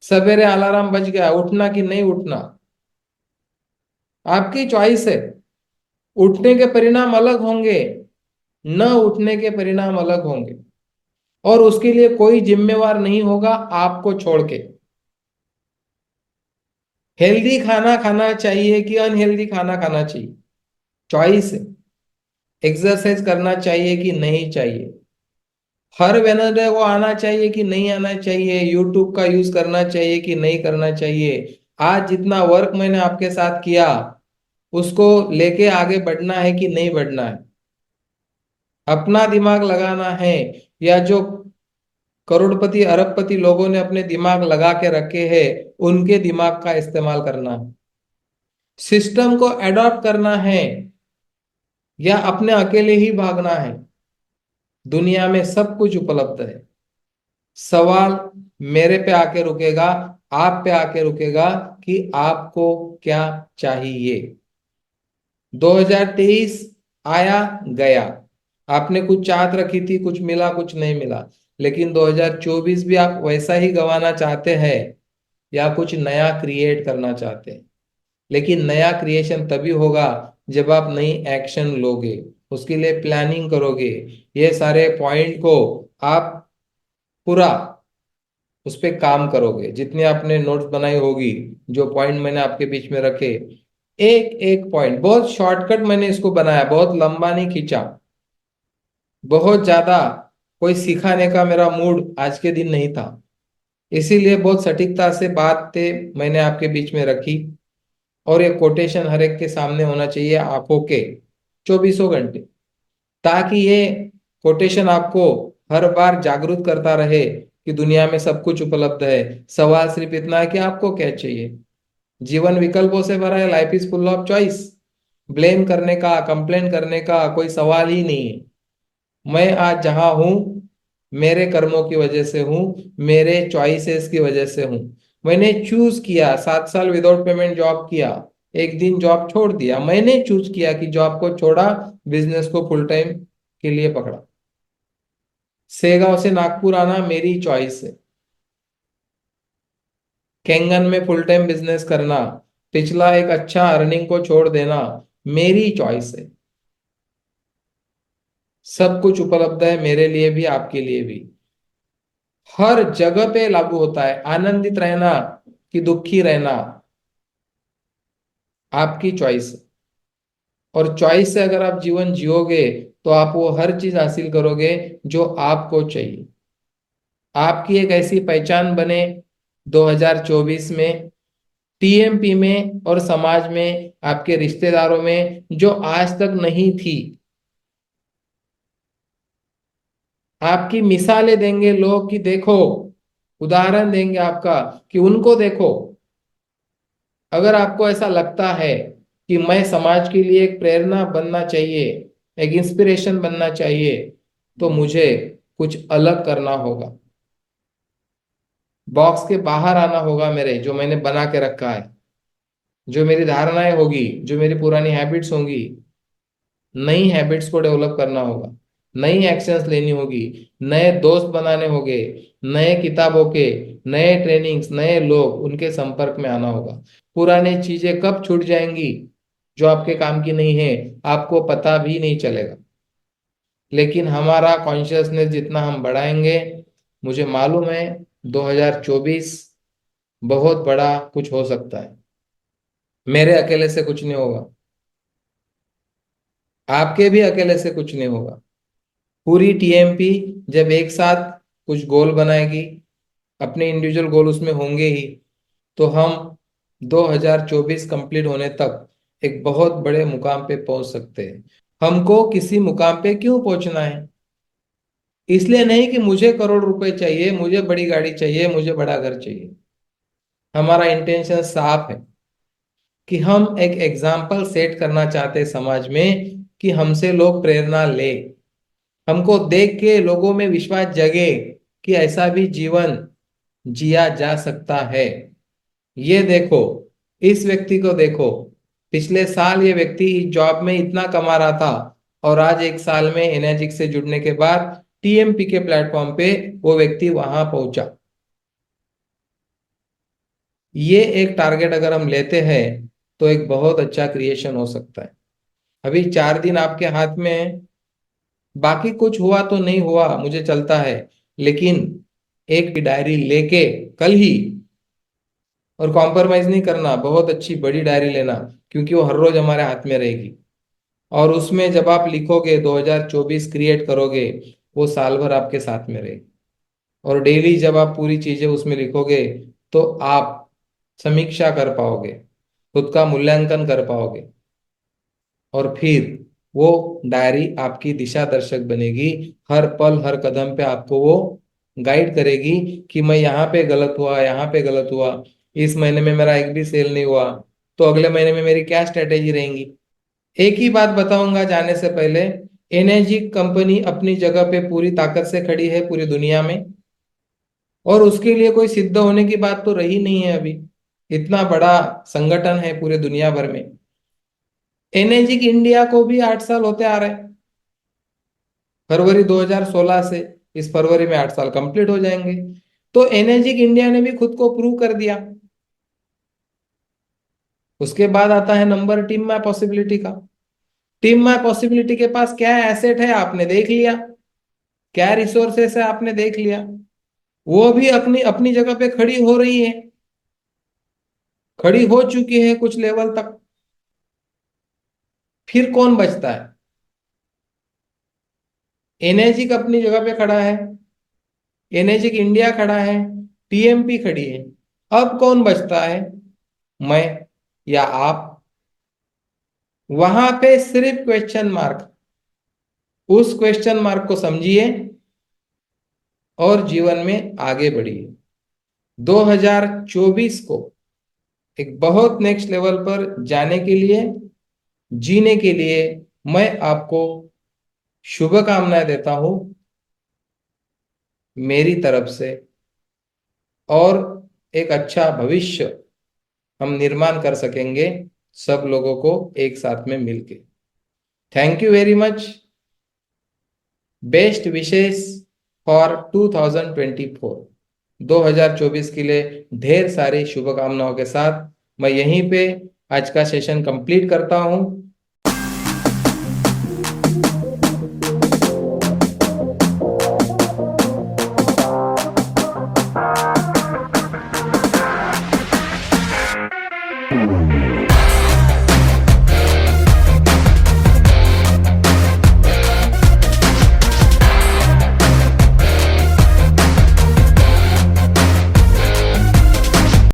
सवेरे अलार्म बज गया, उठना कि नहीं उठना, आपकी चॉइस है। उठने के परिणाम अलग होंगे, न उठने के परिणाम अलग होंगे, और उसके लिए कोई जिम्मेवार नहीं होगा आपको छोड़ के। हेल्दी खाना खाना चाहिए कि अनहेल्दी खाना खाना चाहिए, चॉइस है। एक्सरसाइज करना चाहिए कि नहीं चाहिए, हर वेनसडे को आना चाहिए कि नहीं आना चाहिए, यूट्यूब का यूज करना चाहिए कि नहीं करना चाहिए। आज जितना वर्क मैंने आपके साथ किया उसको लेके आगे बढ़ना है कि नहीं बढ़ना है, अपना दिमाग लगाना है, या जो करोड़पति अरबपति लोगों ने अपने दिमाग लगा के रखे हैं उनके दिमाग का इस्तेमाल करना है। सिस्टम को एडॉप्ट करना है या अपने अकेले ही भागना है। दुनिया में सब कुछ उपलब्ध है। सवाल मेरे पे आके रुकेगा, आप पे आके रुकेगा कि आपको क्या चाहिए। 2023 आया गया, आपने कुछ चाहत रखी थी, कुछ मिला कुछ नहीं मिला, लेकिन 2024 भी आप वैसा ही गंवाना चाहते हैं या कुछ नया क्रिएट करना चाहते हैं। लेकिन नया क्रिएशन तभी होगा जब आप नई एक्शन लोगे, उसके लिए प्लानिंग करोगे, ये सारे पॉइंट को आप पूरा उस पर काम करोगे। जितने आपने नोट्स बनाई होगी, जो पॉइंट मैंने आपके बीच में रखे, एक एक पॉइंट बहुत शॉर्टकट मैंने इसको बनाया, बहुत लंबा नहीं खींचा, बहुत ज्यादा कोई सिखाने का मेरा मूड आज के दिन नहीं था। इसीलिए बहुत सटीकता से बातें मैंने आपके बीच में रखी। और ये कोटेशन हर एक के सामने होना चाहिए, आंखों के 24 घंटे, ताकि ये कोटेशन आपको हर बार जागरूक करता रहे कि दुनिया में सब कुछ उपलब्ध है। सवाल सिर्फ इतना है कि आपको क्या चाहिए। जीवन विकल्पों से भरा है, life is full of choice. Blame करने का, कंप्लेन करने का कोई सवाल ही नहीं है। मैं आज जहां हूं मेरे कर्मों की वजह से हूं, मेरे चॉइसेस की वजह से हूं। मैंने चूज किया, 7 साल विदाउट पेमेंट जॉब किया, एक दिन जॉब छोड़ दिया। मैंने चूज किया कि जॉब को छोड़ा, बिजनेस को फुल टाइम के लिए पकड़ा। सेगांव से नागपुर आना मेरी चॉइस है। केंगन में फुल टाइम बिजनेस करना, पिछला एक अच्छा अर्निंग को छोड़ देना, मेरी चॉइस है। सब कुछ उपलब्ध है मेरे लिए भी, आपके लिए भी। हर जगह पे लागू होता है। आनंदित रहना कि दुखी रहना, आपकी चॉइस है। और चॉइस से अगर आप जीवन जियोगे तो आप वो हर चीज हासिल करोगे जो आपको चाहिए। आपकी एक ऐसी पहचान बने 2024 में टीएमपी में और समाज में, आपके रिश्तेदारों में, जो आज तक नहीं थी। आपकी मिसालें देंगे लोग कि देखो, उदाहरण देंगे आपका कि उनको देखो। अगर आपको ऐसा लगता है कि मैं समाज के लिए एक प्रेरणा बनना चाहिए, एक इंस्पिरेशन बनना चाहिए, तो मुझे कुछ अलग करना होगा। बॉक्स के बाहर आना होगा, मेरे जो मैंने बना के रखा है, जो मेरी धारणाएं होगी, जो मेरी पुरानी हैबिट्स होंगी, नई हैबिट्स को डेवलप करना होगा, नई एक्शंस लेनी होगी, नए दोस्त बनाने होंगे, नए किताबों के, नए ट्रेनिंग्स, नए लोग, उनके संपर्क में आना होगा। पुरानी चीजें कब छूट जाएंगी जो आपके काम की नहीं है, आपको पता भी नहीं चलेगा। लेकिन हमारा कॉन्शियसनेस जितना हम बढ़ाएंगे, मुझे मालूम है 2024 बहुत बड़ा कुछ हो सकता है। मेरे अकेले से कुछ नहीं होगा, आपके भी अकेले से कुछ नहीं होगा। पूरी टीएमपी जब एक साथ कुछ गोल बनाएगी, अपने इंडिविजुअल गोल उसमें होंगे ही, तो हम 2024 कंप्लीट होने तक एक बहुत बड़े मुकाम पे पहुंच सकते हैं। हमको किसी मुकाम पे क्यों पहुंचना है? इसलिए नहीं कि मुझे करोड़ रुपए चाहिए, मुझे बड़ी गाड़ी चाहिए, मुझे बड़ा घर चाहिए। हमारा इंटेंशन साफ है कि हम एक एग्जाम्पल सेट करना चाहते हैं समाज में, कि हमसे लोग प्रेरणा ले, हमको देख के लोगों में विश्वास जगे कि ऐसा भी जीवन जिया जा सकता है। ये देखो, इस व्यक्ति को देखो, पिछले साल ये व्यक्ति इस जॉब में इतना कमा रहा था, और आज एक साल में एनर्जिक से जुड़ने के बाद टीएमपी के प्लेटफॉर्म पे वो व्यक्ति वहां पहुंचा। ये एक टारगेट अगर हम लेते हैं तो एक बहुत अच्छा क्रिएशन हो सकता है। अभी 4 दिन आपके हाथ में है, बाकी कुछ हुआ तो नहीं हुआ, मुझे चलता है, लेकिन एक डायरी लेके कल ही, और कॉम्प्रोमाइज नहीं करना, बहुत अच्छी बड़ी डायरी लेना, क्योंकि वो हर रोज हमारे हाथ में रहेगी। और उसमें जब आप लिखोगे, 2024 क्रिएट करोगे, वो साल भर आपके साथ में रहेगी। और डेली जब आप पूरी चीजें उसमें लिखोगे, तो आप समीक्षा कर पाओगे, खुद का मूल्यांकन कर पाओगे, और फिर वो डायरी आपकी दिशा दर्शक बनेगी। हर पल हर कदम पे आपको वो गाइड करेगी कि मैं यहाँ पे गलत हुआ, यहाँ पे गलत हुआ, इस महीने में मेरा एक भी सेल नहीं हुआ, तो अगले महीने में मेरी क्या स्ट्रेटेजी रहेंगी। एक ही बात बताऊंगा जाने से पहले, एनर्जी कंपनी अपनी जगह पे पूरी ताकत से खड़ी है पूरी दुनिया में, और उसके लिए कोई सिद्ध होने की बात तो रही नहीं है अभी। इतना बड़ा संगठन है पूरे दुनिया भर में। एनर्जिक इंडिया को भी 8 साल होते आ रहे हैं, फरवरी 2016 से, इस फरवरी में 8 साल कंप्लीट हो जाएंगे। तो एनर्जिक इंडिया ने भी खुद को प्रूव कर दिया। उसके बाद आता है नंबर टीम माय पॉसिबिलिटी का। टीम माय पॉसिबिलिटी के पास क्या एसेट है आपने देख लिया, क्या रिसोर्सेस है आपने देख लिया, वो भी अपनी अपनी जगह पे खड़ी हो रही है, खड़ी हो चुकी है कुछ लेवल तक। फिर कौन बचता है? एनर्जिक अपनी जगह पे खड़ा है, एनर्जिक इंडिया खड़ा है, टीएमपी खड़ी है। अब कौन बचता है? मैं या आप? वहां पे सिर्फ क्वेश्चन मार्क। उस क्वेश्चन मार्क को समझिए और जीवन में आगे बढ़िए। 2024 को एक बहुत नेक्स्ट लेवल पर जाने के लिए, जीने के लिए, मैं आपको शुभकामनाएं देता हूं मेरी तरफ से। और एक अच्छा भविष्य हम निर्माण कर सकेंगे सब लोगों को एक साथ में मिलके। Thank you very much. Best wishes for 2024, 2024 के लिए ढेर सारी शुभकामनाओं के साथ मैं यहीं पे आज का सेशन कंप्लीट करता हूं।